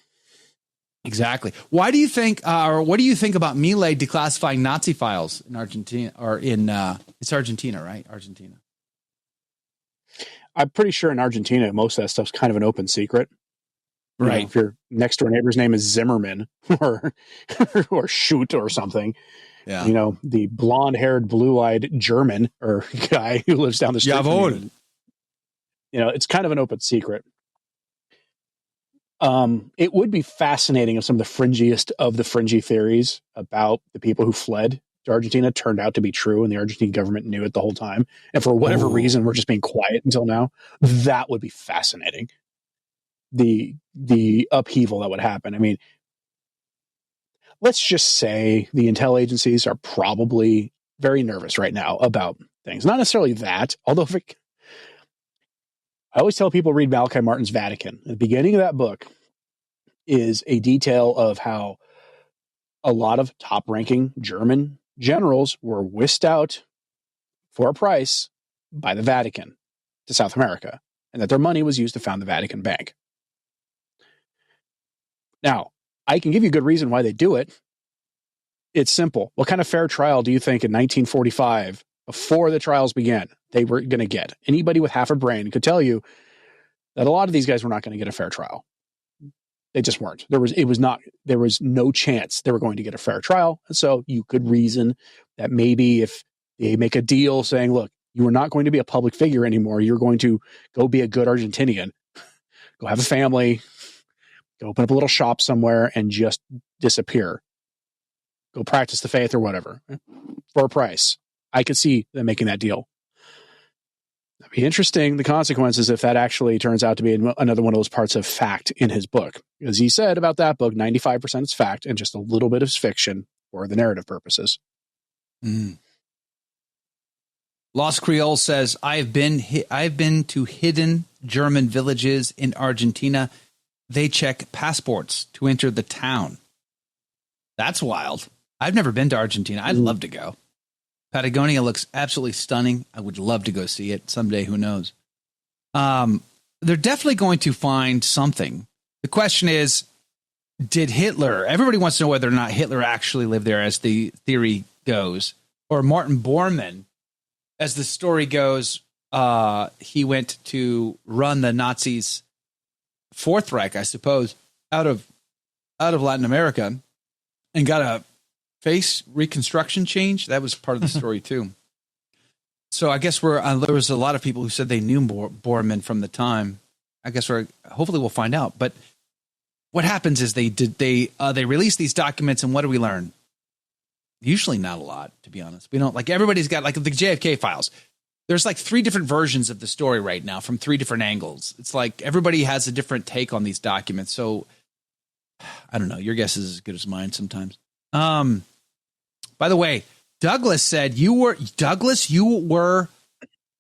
[SPEAKER 4] Exactly. Why do you think, or what do you think about Milei declassifying Nazi files in Argentina or in, it's Argentina, right? Argentina.
[SPEAKER 8] I'm pretty sure in Argentina, most of that stuff's kind of an open secret.
[SPEAKER 4] Right.
[SPEAKER 8] You know, if your next door neighbor's name is Zimmerman or Shoot or something,
[SPEAKER 4] yeah.
[SPEAKER 8] You know, the blonde-haired, blue-eyed German or guy who lives down the street.
[SPEAKER 4] Jawohl.
[SPEAKER 8] You know, it's kind of an open secret. It would be fascinating if some of the fringiest of the fringy theories about the people who fled to Argentina turned out to be true, and the Argentine government knew it the whole time. And for whatever reason, we're just being quiet until now. That would be fascinating. The upheaval that would happen. I mean, let's just say the intel agencies are probably very nervous right now about things. Not necessarily that, although I always tell people read Malachi Martin's Vatican. At the beginning of that book is a detail of how a lot of top-ranking German generals were whisked out for a price by the Vatican to South America, and that their money was used to found the Vatican Bank. Now, I can give you a good reason why they do it. It's simple. What kind of fair trial do you think in 1945, before the trials began, they were going to get? Anybody with half a brain could tell you that a lot of these guys were not going to get a fair trial. They just weren't. There was no chance they were going to get a fair trial. And so you could reason that maybe if they make a deal saying, look, you are not going to be a public figure anymore. You're going to go be a good Argentinian, go have a family, go open up a little shop somewhere and just disappear. Go practice the faith or whatever for a price. I could see them making that deal. It'd be interesting, the consequences, if that actually turns out to be another one of those parts of fact in his book. Because he said about that book, 95% is fact and just a little bit is fiction for the narrative purposes.
[SPEAKER 4] Lost Creole says, I've been to hidden German villages in Argentina. They check passports to enter the town. That's wild. I've never been to Argentina. I'd love to go. Patagonia looks absolutely stunning. I would love to go see it someday. Who knows? They're definitely going to find something. The question is, did Hitler, everybody wants to know whether or not Hitler actually lived there, as the theory goes, or Martin Bormann, as the story goes, he went to run the Nazis' Fourth Reich, I suppose, out of Latin America, and got a face reconstruction change. That was part of the story too. So I guess there was a lot of people who said they knew Bormann from the time. I guess hopefully we'll find out. But what happens is they release these documents, and what do we learn? Usually not a lot, to be honest. We don't, like, everybody's got, like, the JFK files. There's like 3 different versions of the story right now from 3 different angles. It's like everybody has a different take on these documents. So I don't know. Your guess is as good as mine sometimes. By the way, Douglas said you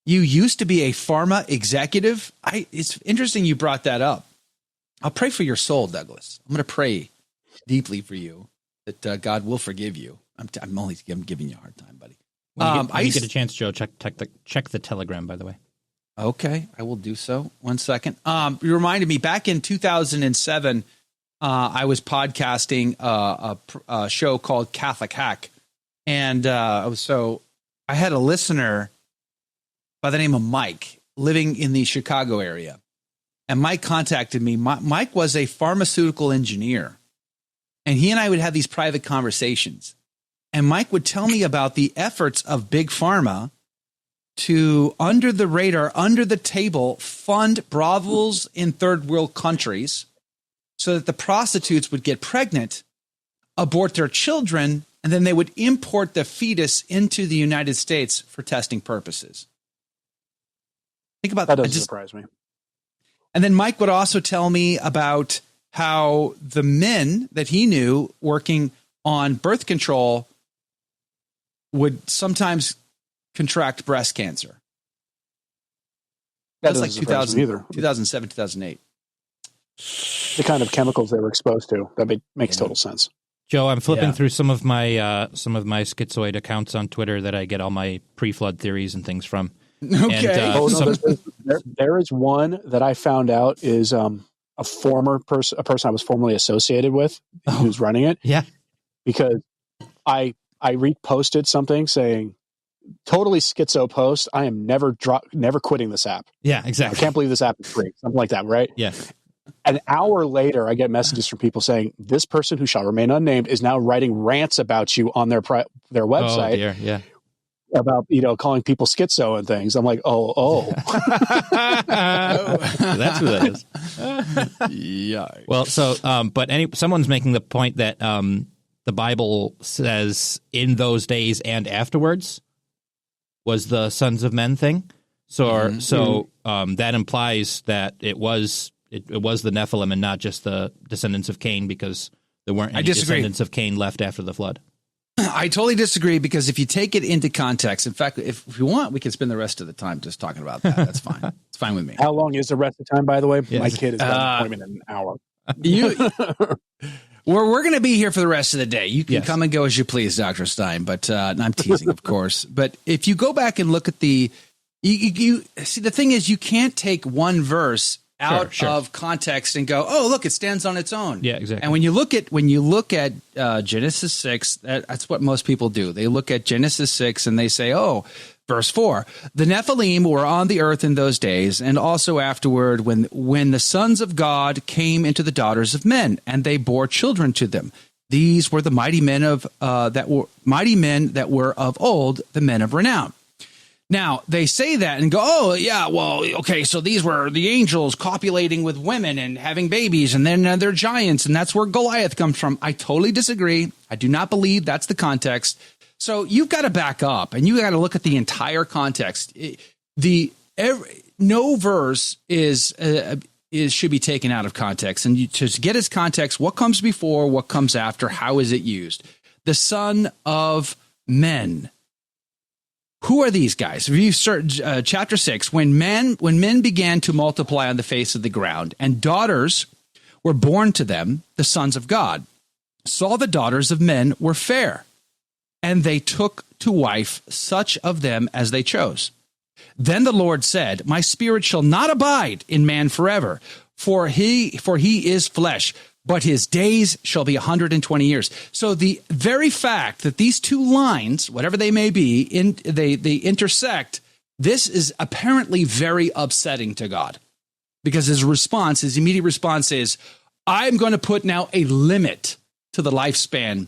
[SPEAKER 4] used to be a pharma executive. It's interesting you brought that up. I'll pray for your soul, Douglas. I'm going to pray deeply for you that God will forgive you. I'm giving you a hard time, buddy.
[SPEAKER 5] When you get a chance, Joe, check the Telegram, by the way.
[SPEAKER 4] Okay, I will do so. 1 second. You reminded me, back in 2007, I was podcasting a show called Catholic Hack. And so I had a listener by the name of Mike living in the Chicago area. And Mike contacted me. Mike was a pharmaceutical engineer. And he and I would have these private conversations. And Mike would tell me about the efforts of Big Pharma to, under the radar, under the table, fund brothels in third world countries so that the prostitutes would get pregnant, abort their children, and then they would import the fetus into the United States for testing purposes. Think about
[SPEAKER 8] that. That doesn't surprise me.
[SPEAKER 4] And then Mike would also tell me about how the men that he knew working on birth control would sometimes contract breast cancer. That's like 2007, 2008.
[SPEAKER 8] The kind of chemicals they were exposed to. That makes total sense.
[SPEAKER 5] Joe, I'm flipping through some of my schizoid accounts on Twitter that I get all my pre-flood theories and things from.
[SPEAKER 4] Okay.
[SPEAKER 5] And,
[SPEAKER 8] there is one that I found out is a person I was formerly associated with who's running it.
[SPEAKER 5] Yeah.
[SPEAKER 8] Because I reposted something saying, totally schizo post. I am never quitting this app.
[SPEAKER 5] Yeah, exactly.
[SPEAKER 8] I can't believe this app is free. Something like that, right?
[SPEAKER 5] Yeah.
[SPEAKER 8] An hour later, I get messages from people saying, this person who shall remain unnamed is now writing rants about you on their website.
[SPEAKER 5] Oh, dear. Yeah.
[SPEAKER 8] About, calling people schizo and things. I'm like, oh.
[SPEAKER 5] That's who that is.
[SPEAKER 4] Yeah.
[SPEAKER 5] Well, so, but someone's making the point that the Bible says in those days and afterwards was the sons of men thing. So that implies that it was the Nephilim and not just the descendants of Cain, because there weren't any descendants of Cain left after the flood.
[SPEAKER 4] I totally disagree, because if you take it into context, in fact, if you want, we can spend the rest of the time just talking about that. That's fine. It's fine with me.
[SPEAKER 8] How long is the rest of the time, by the way?
[SPEAKER 5] Yes.
[SPEAKER 8] My kid has got an appointment in an hour.
[SPEAKER 4] We're going to be here for the rest of the day. You can come and go as you please, Dr. Stein, but I'm teasing, of course. But if you go back and look at you see, the thing is, you can't take one verse out of context and go, oh, look, it stands on its own.
[SPEAKER 5] Yeah, exactly.
[SPEAKER 4] And when you look at Genesis 6, that's what most people do. They look at Genesis 6 and they say, oh, verse 4, the Nephilim were on the earth in those days, and also afterward when the sons of God came into the daughters of men, and they bore children to them. These were the mighty men that were of old, the men of renown. Now, they say that and go, oh, yeah, well, okay, so these were the angels copulating with women and having babies, and then they're giants, and that's where Goliath comes from. I totally disagree. I do not believe that's the context. So you've got to back up, and you got to look at the entire context. No verse should be taken out of context, and to get its context, what comes before, what comes after, how is it used? The son of men. Who are these guys? If you search chapter 6, when men began to multiply on the face of the ground, and daughters were born to them, the sons of God, saw the daughters of men were fair, and they took to wife such of them as they chose. Then the Lord said, my spirit shall not abide in man forever, for he is flesh, but his days shall be 120 years. So the very fact that these two lines, whatever they may be, they intersect, this is apparently very upsetting to God, because his immediate response is, I'm going to put now a limit to the lifespan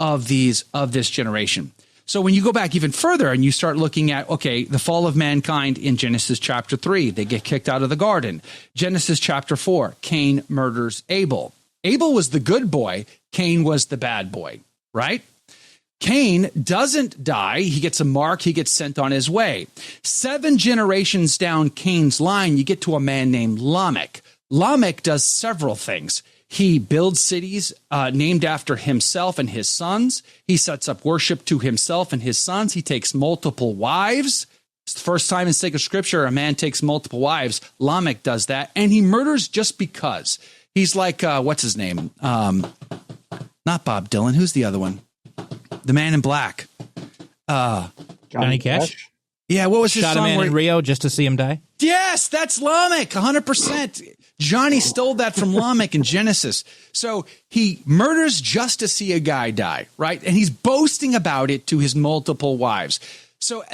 [SPEAKER 4] of this generation. So when you go back even further and you start looking at, okay, the fall of mankind in Genesis chapter 3, they get kicked out of the garden. Genesis chapter 4, Cain murders Abel. Abel was the good boy. Cain was the bad boy, right? Cain doesn't die. He gets a mark. He gets sent on his way. 7 generations down Cain's line, you get to a man named Lamech. Lamech does several things. He builds cities named after himself and his sons. He sets up worship to himself and his sons. He takes multiple wives. It's the first time in sacred scripture a man takes multiple wives. Lamech does that. And he murders just because. He's like, what's his name? Not Bob Dylan. Who's the other one? The Man in Black.
[SPEAKER 5] Johnny Cash?
[SPEAKER 4] Yeah, what was his
[SPEAKER 5] song?
[SPEAKER 4] Shot
[SPEAKER 5] a man in Rio just to see him die?
[SPEAKER 4] Yes, that's Lamech, 100%. Johnny stole that from Lamech in Genesis. So he murders just to see a guy die, right? And he's boasting about it to his multiple wives. So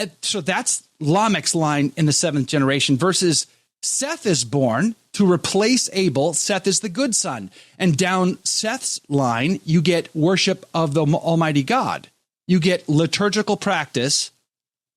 [SPEAKER 4] that's Lamech's line in the 7th generation versus Seth is born to replace Abel. Seth is the good son. And down Seth's line, you get worship of the Almighty God. You get liturgical practice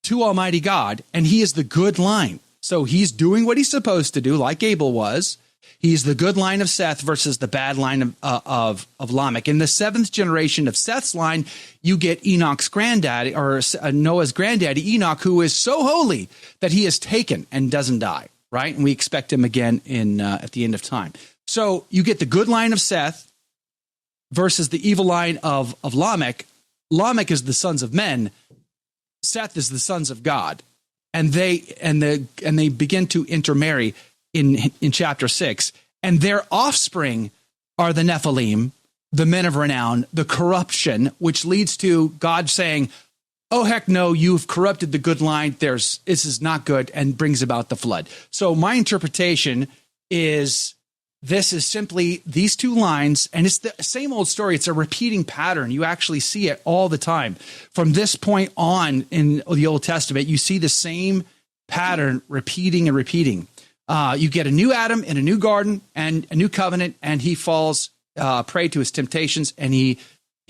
[SPEAKER 4] to Almighty God, and he is the good line. So he's doing what he's supposed to do, like Abel was. He's the good line of Seth versus the bad line of Lamech. In the 7th generation of Seth's line, you get Enoch's granddaddy, or Noah's granddaddy, Enoch, who is so holy that he is taken and doesn't die, right? And we expect him again at the end of time. So you get the good line of Seth versus the evil line of Lamech. Lamech is the sons of men. Seth is the sons of God. And they begin to intermarry in chapter 6, and their offspring are the Nephilim, the men of renown, the corruption, which leads to God saying, oh, heck no, you've corrupted the good line. This is not good, and brings about the flood. So my interpretation is this is simply these two lines, and it's the same old story. It's a repeating pattern. You actually see it all the time. From this point on in the Old Testament, you see the same pattern repeating and repeating. You get a new Adam in a new garden and a new covenant, and he falls prey to his temptations, and he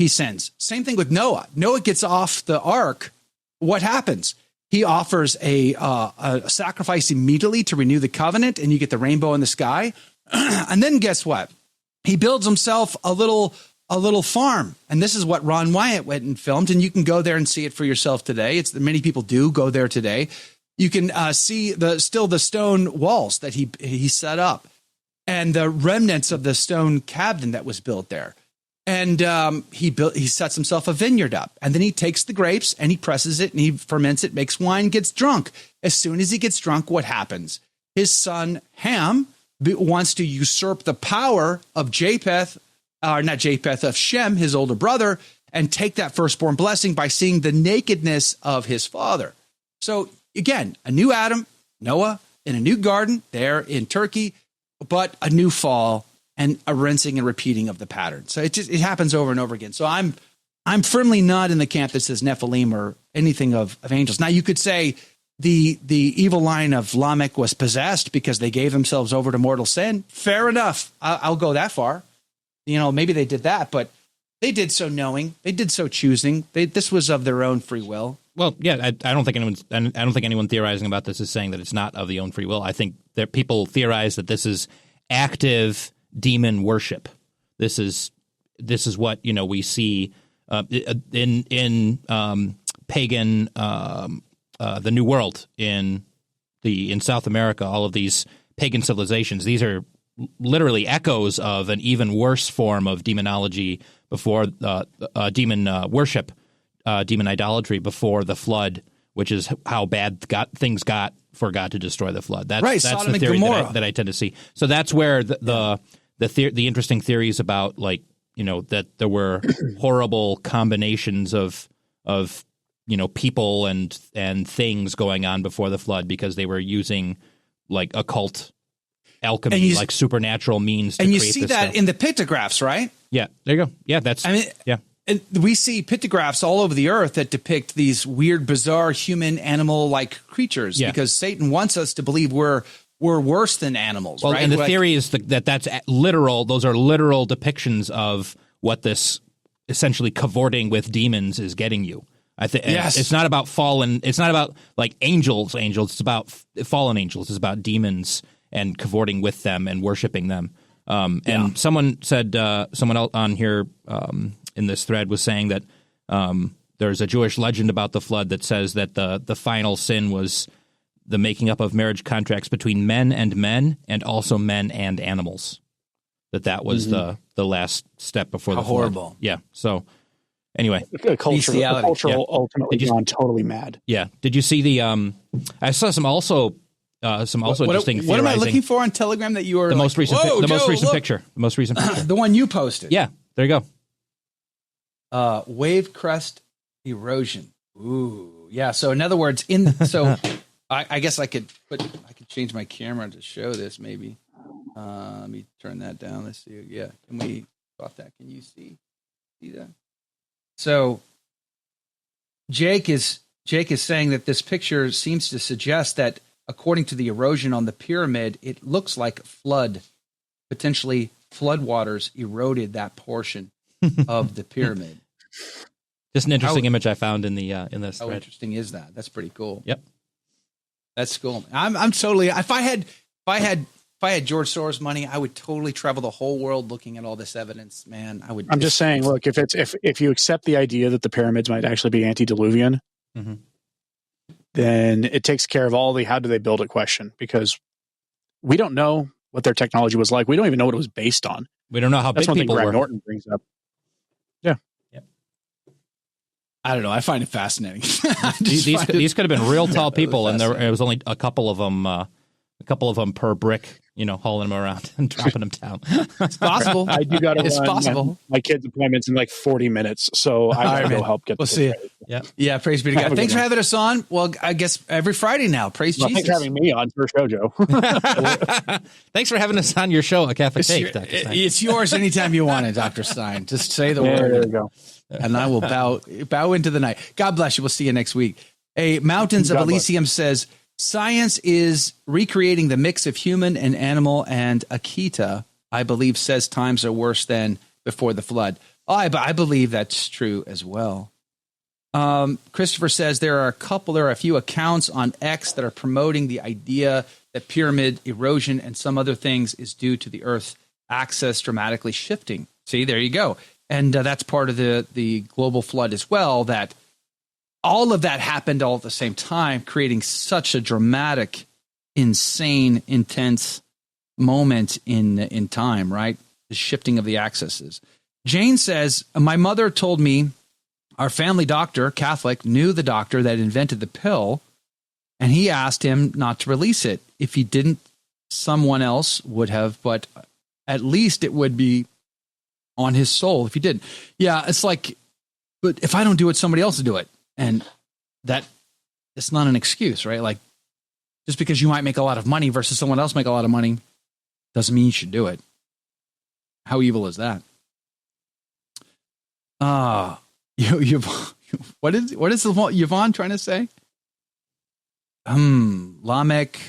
[SPEAKER 4] sins. Same thing with Noah. Noah gets off the ark. What happens? He offers a sacrifice immediately to renew the covenant, and you get the rainbow in the sky. And then guess what? He builds himself a little farm, and this is what Ron Wyatt went and filmed, and you can go there and see it for yourself today. Many people do go there today. You can see the stone walls that he set up, and the remnants of the stone cabin that was built there. And he sets himself a vineyard up, and then he takes the grapes and he presses it and he ferments it, makes wine, gets drunk. As soon as he gets drunk, what happens? His son Ham wants to usurp the power of Japheth, not Japheth, of Shem, his older brother, and take that firstborn blessing by seeing the nakedness of his father. So again, a new Adam, Noah, in a new garden there in Turkey, but a new fall and a rinsing and repeating of the pattern. So it happens over and over again. So I'm firmly not in the camp that says Nephilim or anything of angels. Now you could say the evil line of Lamech was possessed because they gave themselves over to mortal sin. Fair enough. I'll go that far. Maybe they did that, but they did so knowing. They did so choosing. This was of their own free will.
[SPEAKER 5] Well, yeah, I don't think anyone theorizing about this is saying that it's not of the own free will. I think that people theorize that this is active demon worship. This is what we see in pagan the New World in South America. All of these pagan civilizations. These are literally echoes of an even worse form of demonology before demon worship. Demon idolatry before the flood, which is how bad things got for God to destroy the flood. That's the theory that I tend to see. So that's where the interesting theories about that there were horrible combinations of people and things going on before the flood because they were using occult alchemy, supernatural means to create this stuff.
[SPEAKER 4] And you see that in the pictographs, right?
[SPEAKER 5] Yeah, there you go. Yeah, yeah.
[SPEAKER 4] And we see pictographs all over the earth that depict these weird, bizarre, human, animal-like creatures because Satan wants us to believe we're worse than animals.
[SPEAKER 5] Well,
[SPEAKER 4] right?
[SPEAKER 5] And the theory is that's literal. Those are literal depictions of what this essentially cavorting with demons is getting you.
[SPEAKER 4] Yes.
[SPEAKER 5] It's not about fallen. It's not about angels. It's about fallen angels. It's about demons and cavorting with them and worshiping them. And someone said, someone else on here in this thread was saying that there's a Jewish legend about the flood that says that the final sin was the making up of marriage contracts between men and also men and animals. That was the last step before the flood.
[SPEAKER 4] Horrible.
[SPEAKER 5] Yeah. So anyway,
[SPEAKER 8] the culture ultimately gone totally mad.
[SPEAKER 5] Yeah. Did you see the? I saw some interesting theorizing.
[SPEAKER 4] What am I looking for on Telegram that you were
[SPEAKER 5] the most recent picture? The most recent picture.
[SPEAKER 4] The one you posted.
[SPEAKER 5] Yeah. There you go.
[SPEAKER 4] Wave crest erosion. Ooh, yeah. So in other words, I guess I could change my camera to show this. Maybe let me turn that down. Let's see. Yeah, can we stop that? Can you see that? So Jake is saying that this picture seems to suggest that according to the erosion on the pyramid, it looks like potentially floodwaters eroded that portion of the pyramid.
[SPEAKER 5] Just an interesting image I found in this thread.
[SPEAKER 4] How interesting is that? That's pretty cool.
[SPEAKER 5] Yep,
[SPEAKER 4] that's cool. I'm totally. If I had George Soros money, I would totally travel the whole world looking at all this evidence. Man, I would.
[SPEAKER 8] I'm just saying. Look, if you accept the idea that the pyramids might actually be antediluvian, then it takes care of all the how do they build it question, because we don't know what their technology was like. We don't even know what it was based on.
[SPEAKER 5] We don't know how big people were.
[SPEAKER 8] Greg Norton brings up. Yeah.
[SPEAKER 4] I don't know. I find it fascinating.
[SPEAKER 5] These could have been real tall people, and there was only a couple of them per brick. Hauling them around and dropping them down.
[SPEAKER 4] It's possible.
[SPEAKER 8] I do got to
[SPEAKER 4] It's possible.
[SPEAKER 8] My kids' appointments in 40 minutes, so I got to go help get.
[SPEAKER 4] We'll see you. Yeah. Praise be to God. Thanks for having us on. Well, I guess every Friday now. Praise Jesus.
[SPEAKER 8] Thanks for having me on your show, Joe.
[SPEAKER 5] Thanks for having us on your show, A Catholic Take.
[SPEAKER 4] It's yours anytime you want it, Dr. Stein. Just say the word.
[SPEAKER 8] There you go.
[SPEAKER 4] And I will bow into the night. God bless you. We'll see you next week. Mountains of Elysium says, science is recreating the mix of human and animal, and Akita, I believe, says times are worse than before the flood. I believe that's true as well. Christopher says there are a few accounts on X that are promoting the idea that pyramid erosion and some other things is due to the Earth's axis dramatically shifting. See, there you go. And that's part of the global flood as well, that all of that happened all at the same time, creating such a dramatic, insane, intense moment in time, right? The shifting of the axes. Jane says, my mother told me our family doctor, Catholic, knew the doctor that invented the pill, and he asked him not to release it. If he didn't, someone else would have, but at least it would be on his soul if he didn't. Yeah, it's like, but if I don't do it, somebody else will do it. And it's not an excuse, right? Like, just because you might make a lot of money versus someone else make a lot of money doesn't mean you should do it. How evil is that? What is Yvonne trying to say? Lamech,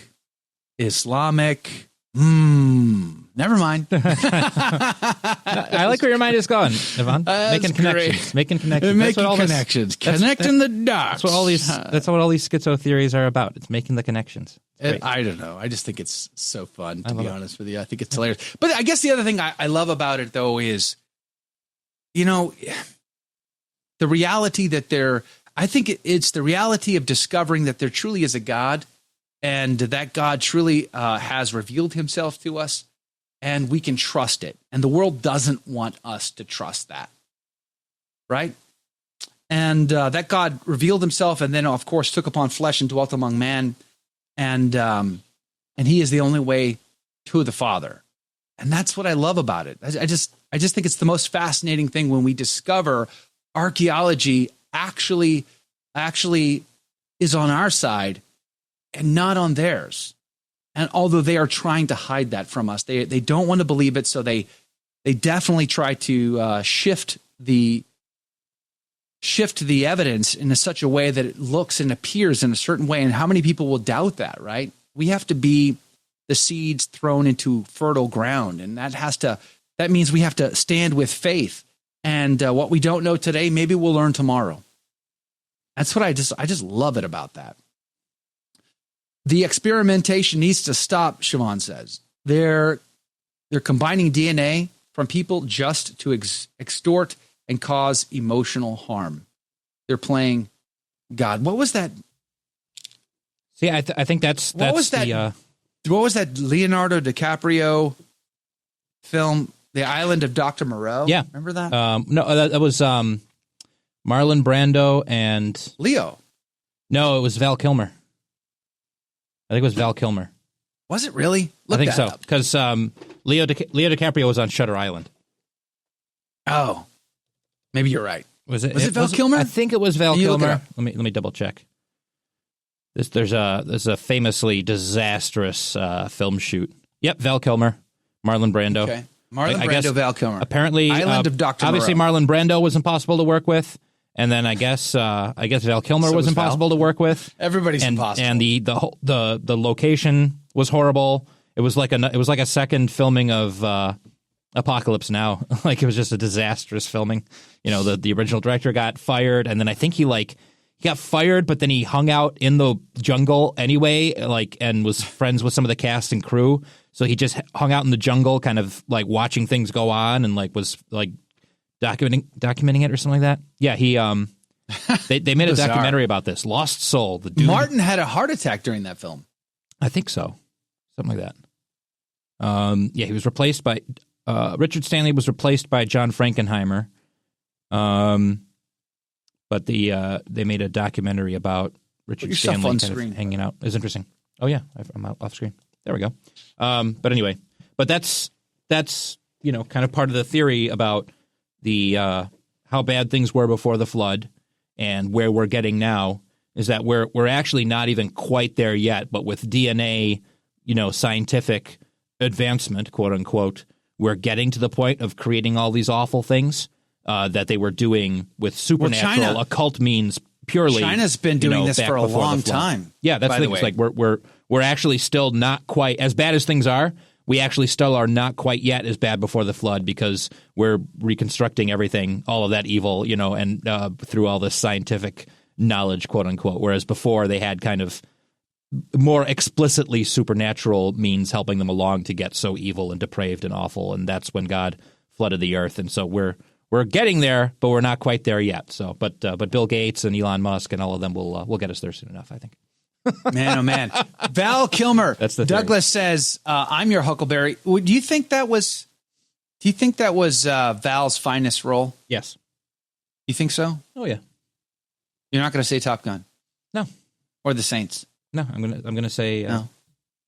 [SPEAKER 4] Islamic. Never mind.
[SPEAKER 5] I like where your mind is going, Yvonne. Making connections. Making
[SPEAKER 4] connections. Connecting the dots.
[SPEAKER 5] That's what all these schizo theories are about. It's making the connections.
[SPEAKER 4] I don't know. I just think it's so fun, to be honest with you. I think it's hilarious. But I guess the other thing I love about it, though, is, the reality that I think it's the reality of discovering that there truly is a God, and that God truly has revealed himself to us, and we can trust it. And the world doesn't want us to trust that, right? And that God revealed himself, and then, of course, took upon flesh and dwelt among man, and he is the only way to the Father. And that's what I love about it. I just think it's the most fascinating thing when we discover archaeology actually is on our side and not on theirs. And although they are trying to hide that from us, they don't want to believe it, so they definitely try to shift the evidence in such a way that it looks and appears in a certain way. And how many people will doubt that, right? We have to be the seeds thrown into fertile ground, and that means we have to stand with faith. And what we don't know today, maybe we'll learn tomorrow. That's what I just love it about that. The experimentation needs to stop, Siobhan says. They're combining DNA from people just to extort and cause emotional harm. They're playing God. What was that?
[SPEAKER 5] See, I think that's
[SPEAKER 4] what was that Leonardo DiCaprio film, The Island of Dr. Moreau?
[SPEAKER 5] Yeah.
[SPEAKER 4] Remember that?
[SPEAKER 5] No, that was Marlon Brando and...
[SPEAKER 4] Leo.
[SPEAKER 5] No, it was Val Kilmer. I think it was Val Kilmer.
[SPEAKER 4] Was it really?
[SPEAKER 5] I think so, because Leo DiCaprio was on Shutter Island.
[SPEAKER 4] Oh, maybe you're right.
[SPEAKER 5] Was it
[SPEAKER 4] Val Kilmer?
[SPEAKER 5] I think it was Val Kilmer. Let me double check. There's a famously disastrous film shoot. Yep, Val Kilmer, Marlon Brando.
[SPEAKER 4] Okay, Marlon Brando, Val Kilmer.
[SPEAKER 5] Apparently,
[SPEAKER 4] Island of Dr.
[SPEAKER 5] Obviously,
[SPEAKER 4] Moreau.
[SPEAKER 5] Marlon Brando was impossible to work with. And then I guess Val Kilmer was impossible to work with.
[SPEAKER 4] Everybody's impossible.
[SPEAKER 5] And the location was horrible. It was like a second filming of Apocalypse Now. Like, it was just a disastrous filming. The original director got fired, and then I think he got fired, but then he hung out in the jungle anyway, and was friends with some of the cast and crew. So he just hung out in the jungle, kind of watching things go on, and was documenting it or something like that. Yeah, he they made a documentary about this. Lost Soul. The Doom.
[SPEAKER 4] Martin had a heart attack during that film.
[SPEAKER 5] I think so, something like that. Yeah, he was replaced by Richard Stanley was replaced by John Frankenheimer. But they made a documentary about Richard Stanley kind of hanging out. It's interesting. Oh yeah, I'm out off screen. There we go. But anyway, that's kind of part of the theory about the how bad things were before the flood and where we're getting now is that we're actually not even quite there yet. But with DNA, scientific advancement, quote unquote, we're getting to the point of creating all these awful things that they were doing with supernatural occult means purely.
[SPEAKER 4] China's been doing this for a long time.
[SPEAKER 5] Yeah, that's the thing. It's like we're actually still not quite as bad as things are. We actually still are not quite yet as bad before the flood because we're reconstructing everything, all of that evil, and through all this scientific knowledge, quote unquote. Whereas before they had kind of more explicitly supernatural means helping them along to get so evil and depraved and awful. And that's when God flooded the earth. And so we're getting there, but we're not quite there yet. So, but Bill Gates and Elon Musk and all of them will get us there soon enough, I think.
[SPEAKER 4] Man, oh man. Val Kilmer.
[SPEAKER 5] That's the
[SPEAKER 4] Douglas says, I'm your Huckleberry. Do you think that was Val's finest role?
[SPEAKER 5] Yes.
[SPEAKER 4] You think so?
[SPEAKER 5] Oh yeah.
[SPEAKER 4] You're not going to say Top Gun?
[SPEAKER 5] No.
[SPEAKER 4] Or The Saints?
[SPEAKER 5] No, I'm gonna say
[SPEAKER 4] no.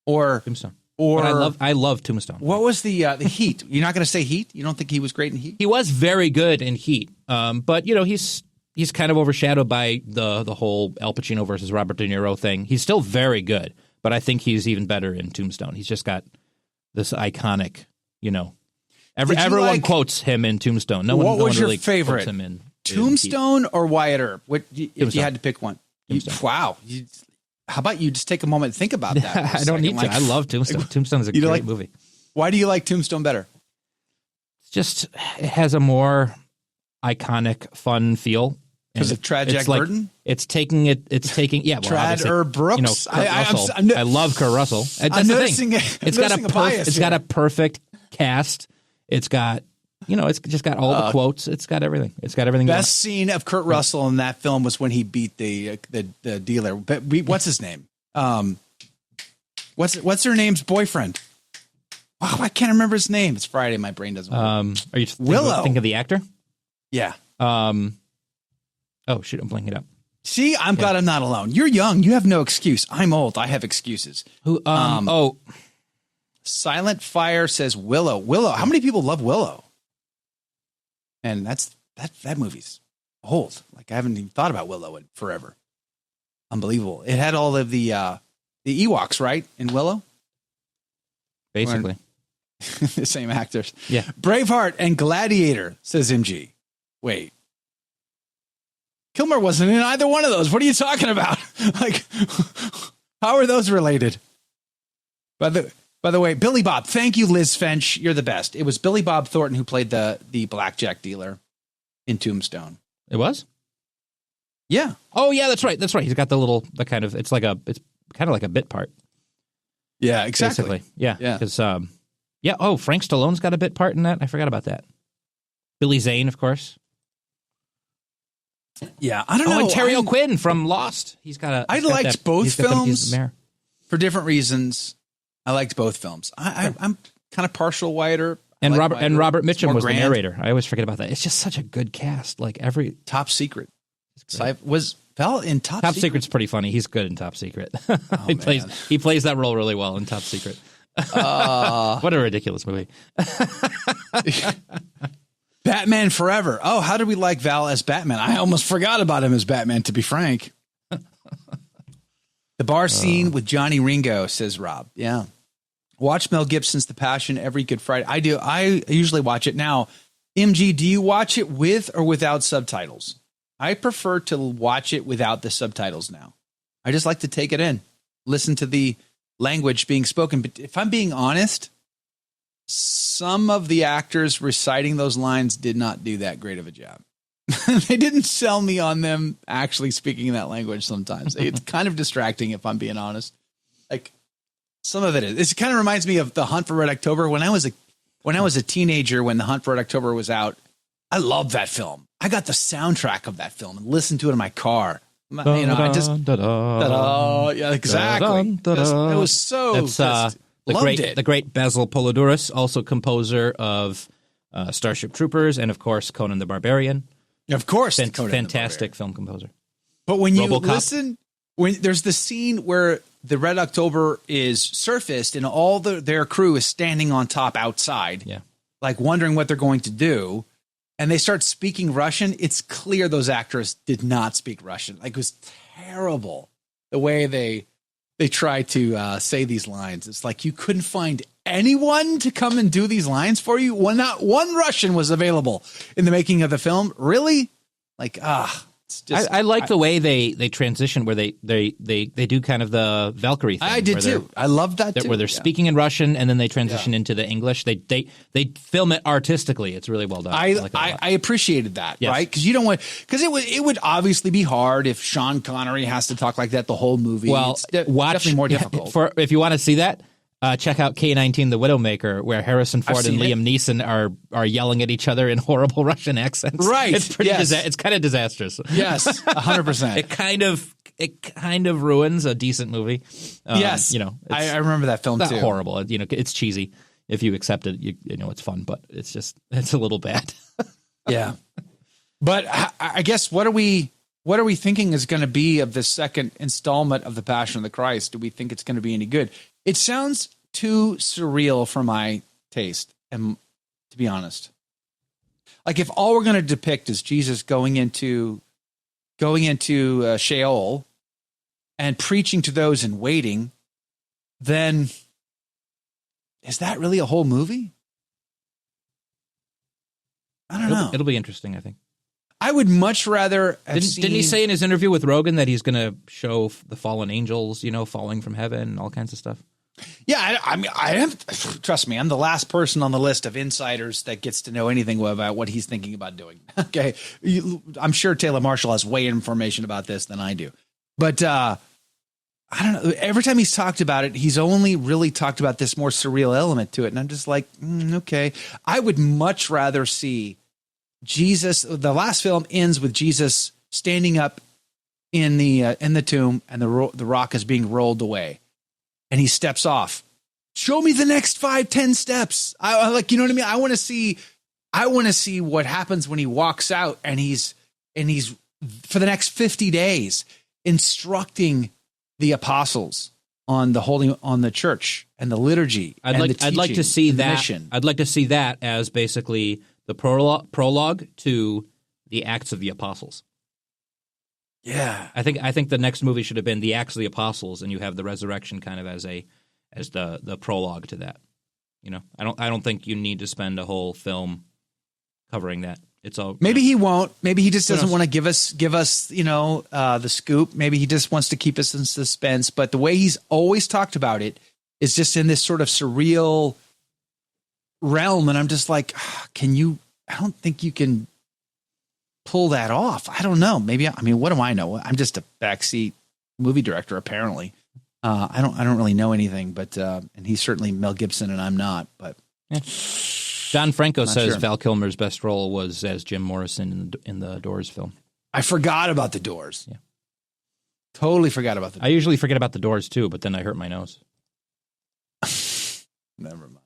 [SPEAKER 4] Or
[SPEAKER 5] Tombstone.
[SPEAKER 4] Or
[SPEAKER 5] But I love Tombstone.
[SPEAKER 4] What was the Heat? You're not going to say Heat? You don't think he was great in Heat?
[SPEAKER 5] He was very good in Heat, but he's kind of overshadowed by the whole Al Pacino versus Robert De Niro thing. He's still very good, but I think he's even better in Tombstone. He's just got this iconic, everyone quotes him in Tombstone. No one
[SPEAKER 4] was your
[SPEAKER 5] really
[SPEAKER 4] favorite?
[SPEAKER 5] Quotes him in
[SPEAKER 4] Tombstone or Wyatt Earp? If you had to pick one? Wow. How about you just take a moment and think about that?
[SPEAKER 5] I don't need to. I love Tombstone. Tombstone is a great movie.
[SPEAKER 4] Why do you like Tombstone better?
[SPEAKER 5] It's just it has a more iconic, fun feel.
[SPEAKER 4] Because of Trad Jack Burton?
[SPEAKER 5] It's taking
[SPEAKER 4] Trad Herb Brooks.
[SPEAKER 5] I love Kurt Russell. That's the thing. It's got a perfect cast. It's got it's just got all the quotes. It's got everything. It's got everything.
[SPEAKER 4] Best scene of Kurt Russell in that film was when he beat the dealer. But what's his name? What's her name's boyfriend? Wow, I can't remember his name. It's Friday. My brain doesn't work.
[SPEAKER 5] Are you
[SPEAKER 4] Willow?
[SPEAKER 5] Think of the actor?
[SPEAKER 4] Yeah.
[SPEAKER 5] Oh shoot, I'm blanking it up.
[SPEAKER 4] See, I'm glad I'm not alone. You're young. You have no excuse. I'm old. I have excuses.
[SPEAKER 5] Who?
[SPEAKER 4] Silent Fire says Willow. Willow. How many people love Willow? And that movie's old. Like I haven't even thought about Willow in forever. Unbelievable. It had all of the Ewoks, right? In Willow?
[SPEAKER 5] Basically.
[SPEAKER 4] The same actors.
[SPEAKER 5] Yeah.
[SPEAKER 4] Braveheart and Gladiator, says MG. Wait. Kilmer wasn't in either one of those. What are you talking about? Like, how are those related? By the way, Billy Bob. Thank you, Liz Finch. You're the best. It was Billy Bob Thornton who played the blackjack dealer in Tombstone.
[SPEAKER 5] It was?
[SPEAKER 4] Yeah.
[SPEAKER 5] Oh, yeah, that's right. That's right. He's got it's kind of like a bit part.
[SPEAKER 4] Yeah, exactly.
[SPEAKER 5] Basically. Yeah. Because, Frank Stallone's got a bit part in that. I forgot about that. Billy Zane, of course.
[SPEAKER 4] Yeah, I don't know.
[SPEAKER 5] And Terry O'Quinn from Lost.
[SPEAKER 4] I liked both films for different reasons. I liked both films. I'm kind of partial Wyatt Earp.
[SPEAKER 5] And Robert Mitchum was the narrator. I always forget about that. It's just such a good cast. Like every
[SPEAKER 4] Top Secret. Was Val in Top Secret?
[SPEAKER 5] Top Secret's pretty funny. He's good in Top Secret. He plays that role really well in Top Secret. What a ridiculous movie.
[SPEAKER 4] Batman Forever. Oh, how did we like Val as Batman? I almost forgot about him as Batman, to be frank. The bar scene with Johnny Ringo, says Rob. Yeah. Watch Mel Gibson's The Passion every Good Friday. I do. I usually watch it. Now, MG, do you watch it with or without subtitles? I prefer to watch it without the subtitles now. I just like to take it in, listen to the language being spoken. But if I'm being honest, some of the actors reciting those lines did not do that great of a job. They didn't sell me on them actually speaking that language sometimes. It's kind of distracting if I'm being honest. Like some of it is. It kind of reminds me of The Hunt for Red October. When I was a teenager, when The Hunt for Red October was out, I loved that film. I got the soundtrack of that film and listened to it in my car. Yeah, exactly. It was so
[SPEAKER 5] the great Basil Polidorus, also composer of Starship Troopers and of course Conan the Barbarian.
[SPEAKER 4] Of course,
[SPEAKER 5] fantastic film composer.
[SPEAKER 4] But when you listen, when there's the scene where the Red October is surfaced and all their crew is standing on top outside, like wondering what they're going to do, and they start speaking Russian, it's clear those actors did not speak Russian. Like it was terrible the way they try to say these lines. It's like you couldn't find anyone to come and do these lines for you. Not one Russian was available in the making of the film. Really? Like, it's just.
[SPEAKER 5] I like the way they transition where they do kind of the Valkyrie thing.
[SPEAKER 4] I did too. I love that too.
[SPEAKER 5] Where they're speaking in Russian and then they transition into the English. They film it artistically. It's really well done.
[SPEAKER 4] I appreciated that, right? Because it would obviously be hard if Sean Connery has to talk like that the whole movie.
[SPEAKER 5] Well,
[SPEAKER 4] it's definitely more difficult.
[SPEAKER 5] If you want to see that, check out K-19 The Widowmaker, where Harrison Ford and Liam Neeson are yelling at each other in horrible Russian accents.
[SPEAKER 4] Right.
[SPEAKER 5] It's pretty it's kind of disastrous.
[SPEAKER 4] Yes, 100%.
[SPEAKER 5] It kind of ruins a decent movie.
[SPEAKER 4] Yes. I remember that film
[SPEAKER 5] not
[SPEAKER 4] too.
[SPEAKER 5] Horrible. It's cheesy. If you accept it, it's fun, but it's a little bad.
[SPEAKER 4] Yeah. But I guess what are we thinking is going to be of the second installment of The Passion of the Christ? Do we think it's going to be any good? It sounds too surreal for my taste, and to be honest. Like if all we're going to depict is Jesus going into Sheol and preaching to those in waiting, then is that really a whole movie? I don't know.
[SPEAKER 5] It'll be interesting, I think.
[SPEAKER 4] I would much rather have
[SPEAKER 5] Didn't he say in his interview with Rogan that he's going to show the fallen angels, falling from heaven and all kinds of stuff?
[SPEAKER 4] Yeah, I am. Trust me, I'm the last person on the list of insiders that gets to know anything about what he's thinking about doing. Okay, I'm sure Taylor Marshall has way information about this than I do, but I don't know. Every time he's talked about it, he's only really talked about this more surreal element to it, and I'm just like, okay. I would much rather see Jesus. The last film ends with Jesus standing up in the tomb, and the rock is being rolled away. And he steps off. Show me the next 5-10 steps. I like, you know what I mean? I want to see what happens when he walks out and he's for the next 50 days instructing the apostles on the church and the liturgy.
[SPEAKER 5] I'd like to see that. Mission. I'd like to see that as basically the prologue to the Acts of the Apostles.
[SPEAKER 4] Yeah,
[SPEAKER 5] I think the next movie should have been the Acts of the Apostles, and you have the resurrection kind of as the prologue to that. I don't think you need to spend a whole film covering that. It's all
[SPEAKER 4] maybe he won't. Maybe he just doesn't want to give us the scoop. Maybe he just wants to keep us in suspense. But the way he's always talked about it is just in this sort of surreal realm, and I'm just like, I don't think you can pull that off. I don't know. Maybe what do I know? I'm just a backseat movie director, apparently. I don't really know anything, but and he's certainly Mel Gibson, and I'm not. But
[SPEAKER 5] John Franco says Val Kilmer's best role was as Jim Morrison in the Doors film.
[SPEAKER 4] I forgot about the Doors.
[SPEAKER 5] Yeah,
[SPEAKER 4] totally forgot about the Doors.
[SPEAKER 5] I usually forget about the Doors too, but then I hurt my nose.
[SPEAKER 4] Never mind.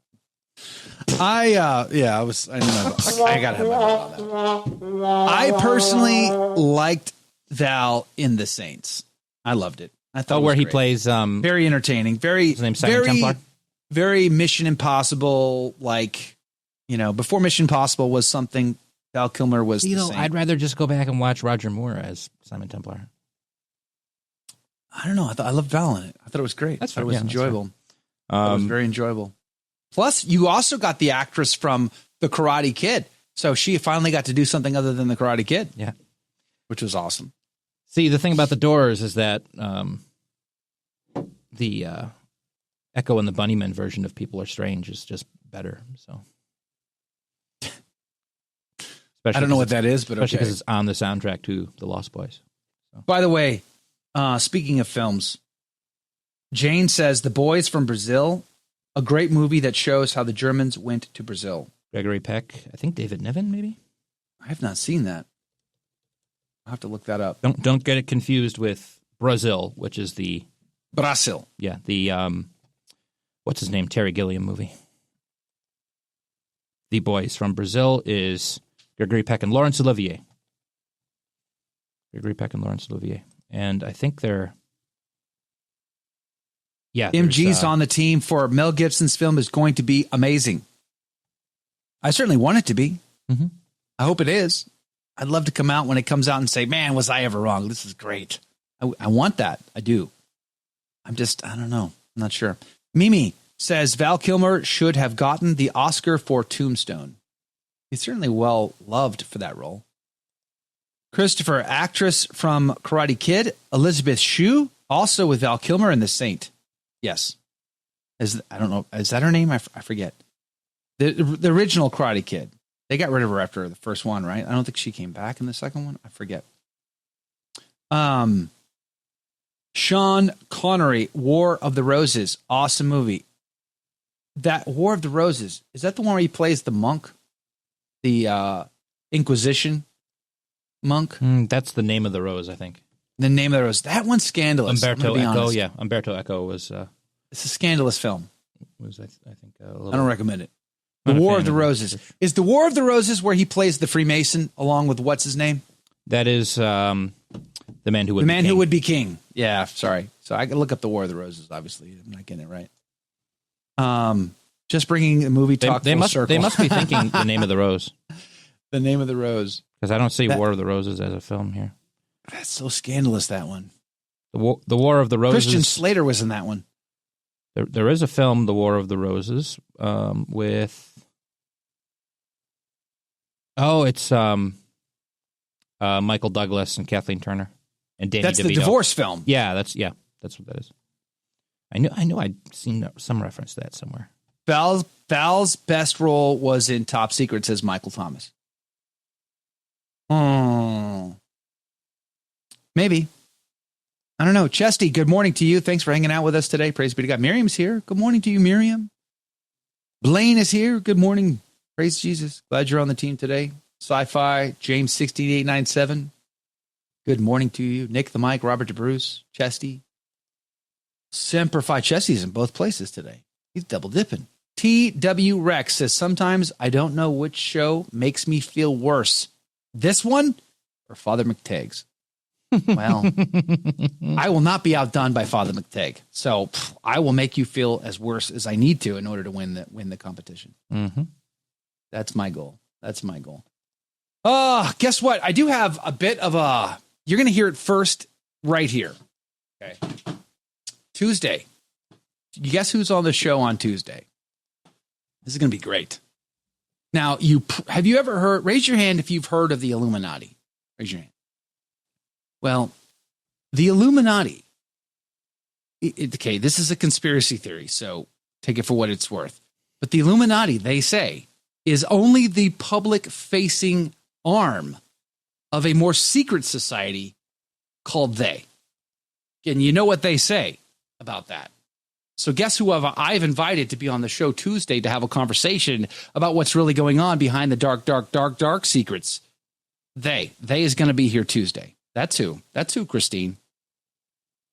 [SPEAKER 4] I gotta have my vote on that. I personally liked Val in The Saints. I loved it. I thought
[SPEAKER 5] where he plays
[SPEAKER 4] very entertaining,
[SPEAKER 5] his name's Simon Templar?
[SPEAKER 4] Very Mission Impossible. Before Mission Impossible was something, Val Kilmer was. The Saint.
[SPEAKER 5] I'd rather just go back and watch Roger Moore as Simon Templar.
[SPEAKER 4] I don't know. I loved Val in it. I thought it was great. I thought it was enjoyable. It was very enjoyable. Plus, you also got the actress from The Karate Kid. So she finally got to do something other than The Karate Kid.
[SPEAKER 5] Yeah.
[SPEAKER 4] Which was awesome.
[SPEAKER 5] See, the thing about The Doors is that the Echo and the Bunnymen version of People Are Strange is just better. So,
[SPEAKER 4] I don't know what that is, but
[SPEAKER 5] especially because it's on the soundtrack to The Lost Boys. So.
[SPEAKER 4] By the way, speaking of films, Jane says The Boys from Brazil, a great movie that shows how the Germans went to Brazil.
[SPEAKER 5] Gregory Peck, I think David Niven, maybe?
[SPEAKER 4] I have not seen that. I'll have to look that up.
[SPEAKER 5] Don't get it confused with Brazil, which is the...
[SPEAKER 4] Brazil.
[SPEAKER 5] Yeah, the, what's his name, Terry Gilliam movie. The Boys from Brazil is Gregory Peck and Laurence Olivier. Gregory Peck and Laurence Olivier. And I think they're... Yeah,
[SPEAKER 4] MG's on the team for Mel Gibson's film is going to be amazing. I certainly want it to be.
[SPEAKER 5] Mm-hmm.
[SPEAKER 4] I hope it is. I'd love to come out when it comes out and say, man, was I ever wrong? This is great. I want that. I do. I don't know. I'm not sure. Mimi says Val Kilmer should have gotten the Oscar for Tombstone. He's certainly well loved for that role. Christopher, actress from Karate Kid, Elizabeth Shue, also with Val Kilmer in The Saint. Yes. I don't know. Is that her name? I forget. The original Karate Kid. They got rid of her after the first one, right? I don't think she came back in the second one. I forget. Sean Connery, War of the Roses. Awesome movie. That War of the Roses, is that the one where he plays the monk? The Inquisition monk?
[SPEAKER 5] That's the name of the rose, I think.
[SPEAKER 4] The name of the rose. That one's scandalous.
[SPEAKER 5] Umberto Eco, yeah. Umberto Eco was...
[SPEAKER 4] it's a scandalous film.
[SPEAKER 5] Was I think a little...
[SPEAKER 4] I don't recommend it. The War of the Roses. Is the War of the Roses where he plays the Freemason along with what's his name?
[SPEAKER 5] That is The Man Who Would Be King.
[SPEAKER 4] The Man Who Would Be King. Yeah, sorry. So I can look up the War of the Roses, obviously. I'm not getting it right. Just bringing the movie talk
[SPEAKER 5] They
[SPEAKER 4] full
[SPEAKER 5] must
[SPEAKER 4] circle.
[SPEAKER 5] they must be thinking The Name of the Rose.
[SPEAKER 4] The Name of the Rose.
[SPEAKER 5] Because I don't see War of the Roses as a film here.
[SPEAKER 4] That's so scandalous, that one.
[SPEAKER 5] The War of the Roses.
[SPEAKER 4] Christian Slater was in that one.
[SPEAKER 5] There is a film, The War of the Roses, with... Oh, it's Michael Douglas and Kathleen Turner and Danny
[SPEAKER 4] That's
[SPEAKER 5] DeVito.
[SPEAKER 4] the divorce film.
[SPEAKER 5] Yeah, that's what that is. I knew I'd seen some reference to that somewhere.
[SPEAKER 4] Val's best role was in Top Secret, says Michael Thomas. Maybe. I don't know. Chesty, good morning to you. Thanks for hanging out with us today. Praise be to God. Miriam's here. Good morning to you, Miriam. Blaine is here. Good morning. Praise Jesus. Glad you're on the team today. Sci-Fi, James 16897. Good morning to you. Nick the Mike, Robert DeBruce, Chesty. Semper Fi. Chesty's in both places today. He's double dipping. TW Rex says, sometimes I don't know which show makes me feel worse. This one or Father McTagg's? Well, I will not be outdone by Father McTagg. So I will make you feel as worse as I need to in order to win the competition.
[SPEAKER 5] Mm-hmm.
[SPEAKER 4] That's my goal. Guess what? I do have a bit of a... You're going to hear it first right here. Okay. Tuesday. You guess who's on the show on Tuesday? This is going to be great. Now, have you ever heard... Raise your hand if you've heard of the Illuminati. Raise your hand. Well, the Illuminati... Okay, this is a conspiracy theory, so take it for what it's worth. But the Illuminati, they say, is only the public-facing arm of a more secret society called They. And you know what they say about that. So guess who I've invited to be on the show Tuesday to have a conversation about what's really going on behind the dark secrets. They is going to be here Tuesday. That's who, Christine.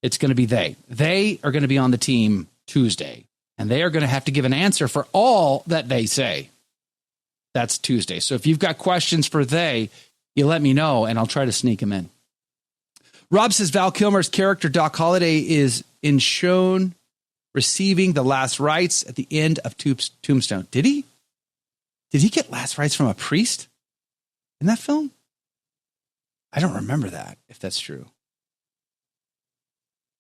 [SPEAKER 4] It's going to be they. They are going to be on the team Tuesday, and they are going to have to give an answer for all that they say. That's Tuesday. So if you've got questions for they, you let me know, and I'll try to sneak them in. Rob says Val Kilmer's character, Doc Holliday, is shown receiving the last rites at the end of Tombstone. Did he? Did he get last rites from a priest in that film? I don't remember that, if that's true.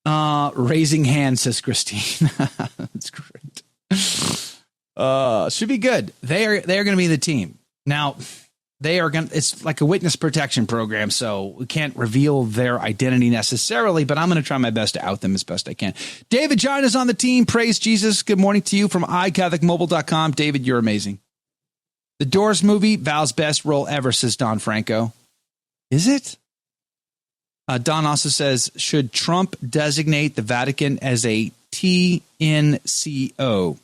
[SPEAKER 4] Raising hand, says Christine. That's great. Should be good. They are going to be the team. Now, it's like a witness protection program, so we can't reveal their identity necessarily, but I'm going to try my best to out them as best I can. David John is on the team. Praise Jesus. Good morning to you from iCatholicMobile.com. David, you're amazing. The Doors movie, Val's best role ever, says Don Franco. Is it? Don also says, should Trump designate the Vatican as a TNCO?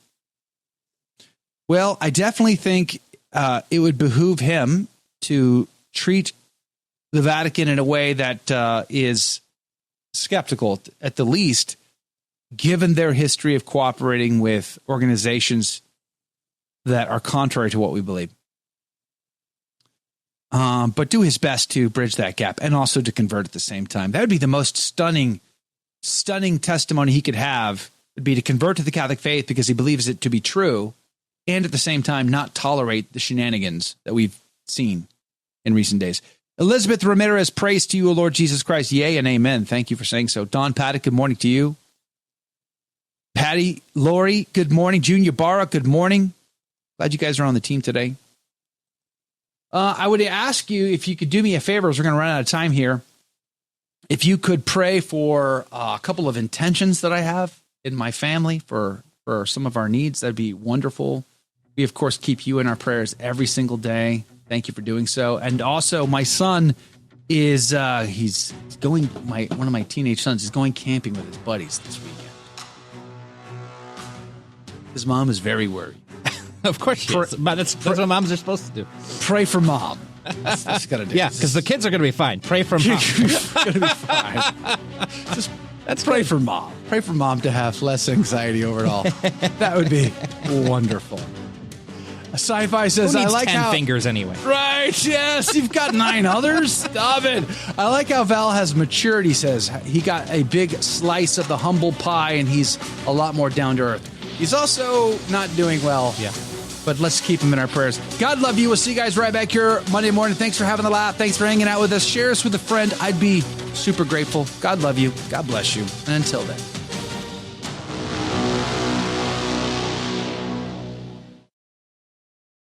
[SPEAKER 4] Well, I definitely think it would behoove him to treat the Vatican in a way that is skeptical, at the least, given their history of cooperating with organizations that are contrary to what we believe. But do his best to bridge that gap and also to convert at the same time. That would be the most stunning testimony he could have, would be to convert to the Catholic faith because he believes it to be true, and at the same time not tolerate the shenanigans that we've seen in recent days. Elizabeth Ramirez, praise to you, O Lord Jesus Christ. Yea and amen. Thank you for saying so. Don Paddock, good morning to you. Patty Lori, good morning. Junior Barra, good morning. Glad you guys are on the team today. I would ask you if you could do me a favor, as we're going to run out of time here. If you could pray for a couple of intentions that I have in my family for some of our needs, that'd be wonderful. We, of course, keep you in our prayers every single day. Thank you for doing so. And also, my son is he's going. One of my teenage sons is going camping with his buddies this weekend. His mom is very worried.
[SPEAKER 5] Of course she is. That's what moms are supposed to do.
[SPEAKER 4] Pray for mom. That's got to do.
[SPEAKER 5] Yeah, because the kids are going to be fine. Pray for mom.
[SPEAKER 4] Going to be fine. Let's pray for mom. Pray for mom to have less anxiety over it all. That would be wonderful. Sci-Fi says,
[SPEAKER 5] Who needs
[SPEAKER 4] I like
[SPEAKER 5] 10
[SPEAKER 4] how
[SPEAKER 5] fingers anyway.
[SPEAKER 4] Right, yes, you've got 9 others. Stop it. I like how Val has matured. He says he got a big slice of the humble pie and he's a lot more down to earth. He's also not doing well.
[SPEAKER 5] Yeah.
[SPEAKER 4] But let's keep him in our prayers. God love you. We'll see you guys right back here Monday morning. Thanks for having a laugh. Thanks for hanging out with us. Share us with a friend. I'd be super grateful. God love you. God bless you. And until then.